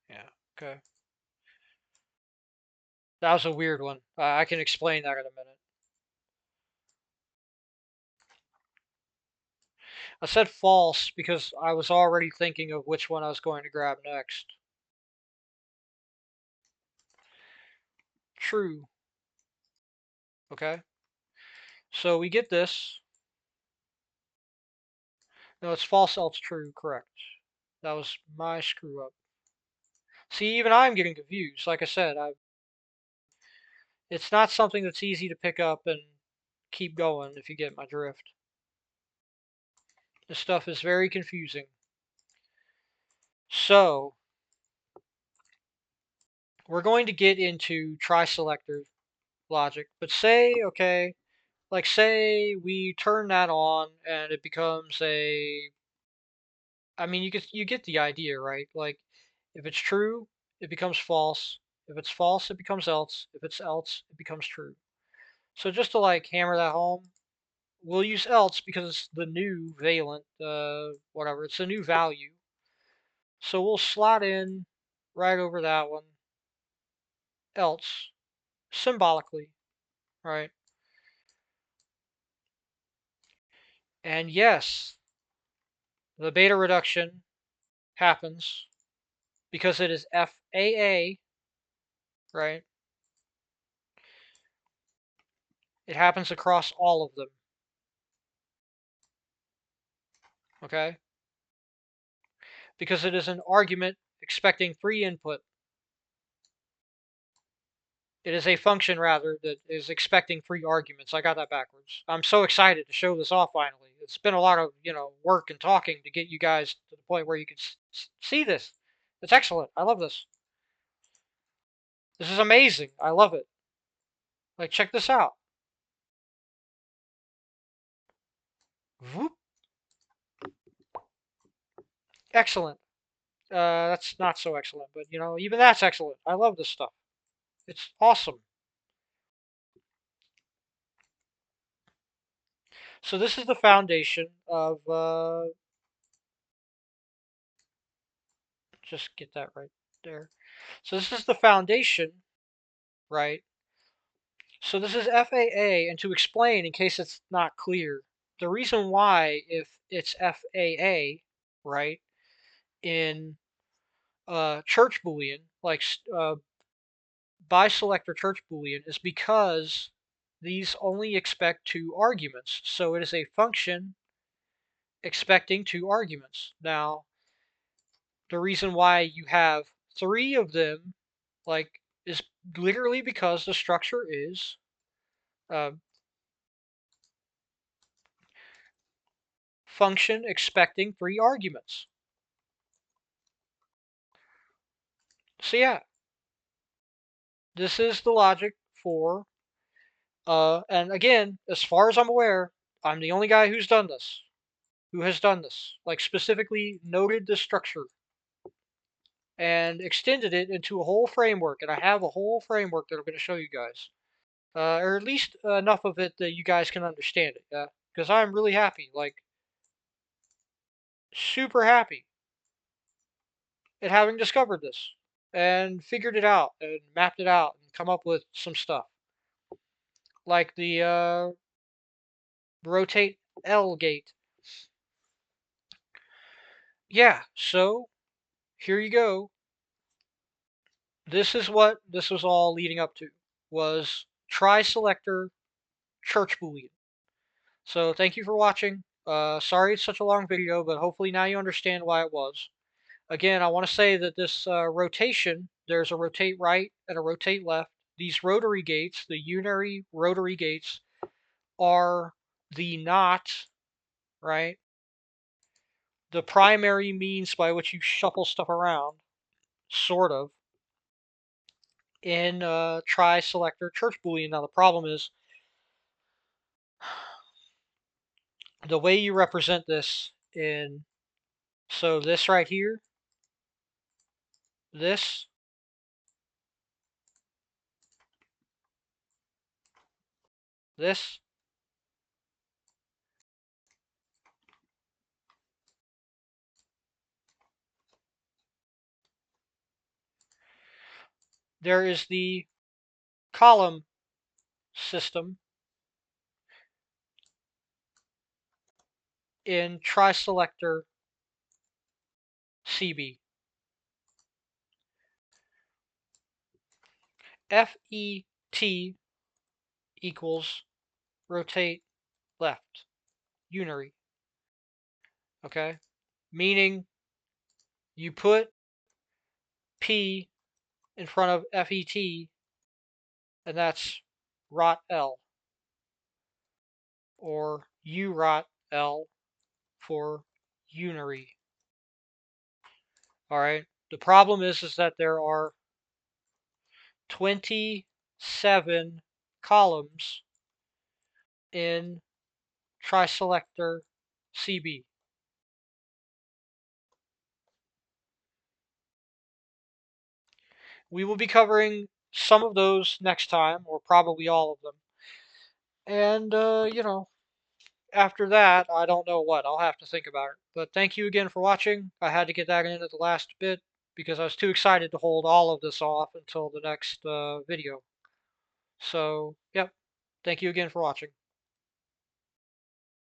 Yeah, okay. That was a weird one. I can explain that in a minute. I said false because I was already thinking of which one I was going to grab next. True. Okay. So we get this. No, it's false else true. Correct. That was my screw up. See, even I'm getting confused. Like I said, it's not something that's easy to pick up and keep going, if you get my drift. This stuff is very confusing. So, we're going to get into tri-selector logic, but say, okay, like say we turn that on and it becomes a, I mean, you get the idea, right? Like, if it's true, it becomes false. If it's false, it becomes else. If it's else, it becomes true. So just to like hammer that home, we'll use else because it's the new valent, whatever. It's a new value. So we'll slot in right over that one, else, symbolically, right? And yes, the beta reduction happens because it is FAA, right? It happens across all of them, okay? Because it is an argument expecting 3 input. It is a function, rather, that is expecting 3 arguments. I got that backwards. I'm so excited to show this off finally. It's been a lot of, work and talking to get you guys to the point where you can see this. It's excellent. I love this. This is amazing. I love it. Like, check this out. Whoop. Excellent. That's not so excellent, but even that's excellent. I love this stuff. It's awesome. So this is the foundation of, just get that right there. So this is the foundation, right? So this is FAA, and to explain, in case it's not clear, the reason why, if it's FAA, right, in Church Boolean, like biselector Church Boolean, is because these only expect 2 arguments. So it is a function expecting 2 arguments. Now, the reason why you have 3 of them, like, is literally because the structure is function expecting 3 arguments. So yeah, this is the logic for, and again, as far as I'm aware, I'm the only guy who's done this, who has done this, like specifically noted the structure and extended it into a whole framework. And I have a whole framework that I'm going to show you guys, or at least enough of it that you guys can understand it. Yeah, because I'm really happy, like super happy at having discovered this and figured it out and mapped it out and come up with some stuff like the rotate L gate. Yeah, so here you go. This is what this was all leading up to, was tri-selector Church Boolean. So thank you for watching. Sorry it's such a long video, but hopefully now you understand why it was. Again, I want to say that this rotation, there's a rotate right and a rotate left. These rotary gates, the unary rotary gates, are the not, right? The primary means by which you shuffle stuff around, sort of, in tri-selector Church Boolean. Now the problem is the way you represent this in, so this right here, this, this, there is the column system in tri-selector CB. FET equals rotate left, unary. Okay? Meaning you put P in front of FET, and that's rot L, or U rot L for unary. All right. The problem is that there are 27 columns in tri-selector CB. We will be covering some of those next time, or probably all of them. And, after that, I don't know what. I'll have to think about it. But thank you again for watching. I had to get that in at the last bit because I was too excited to hold all of this off until the next video. So, yep. Thank you again for watching.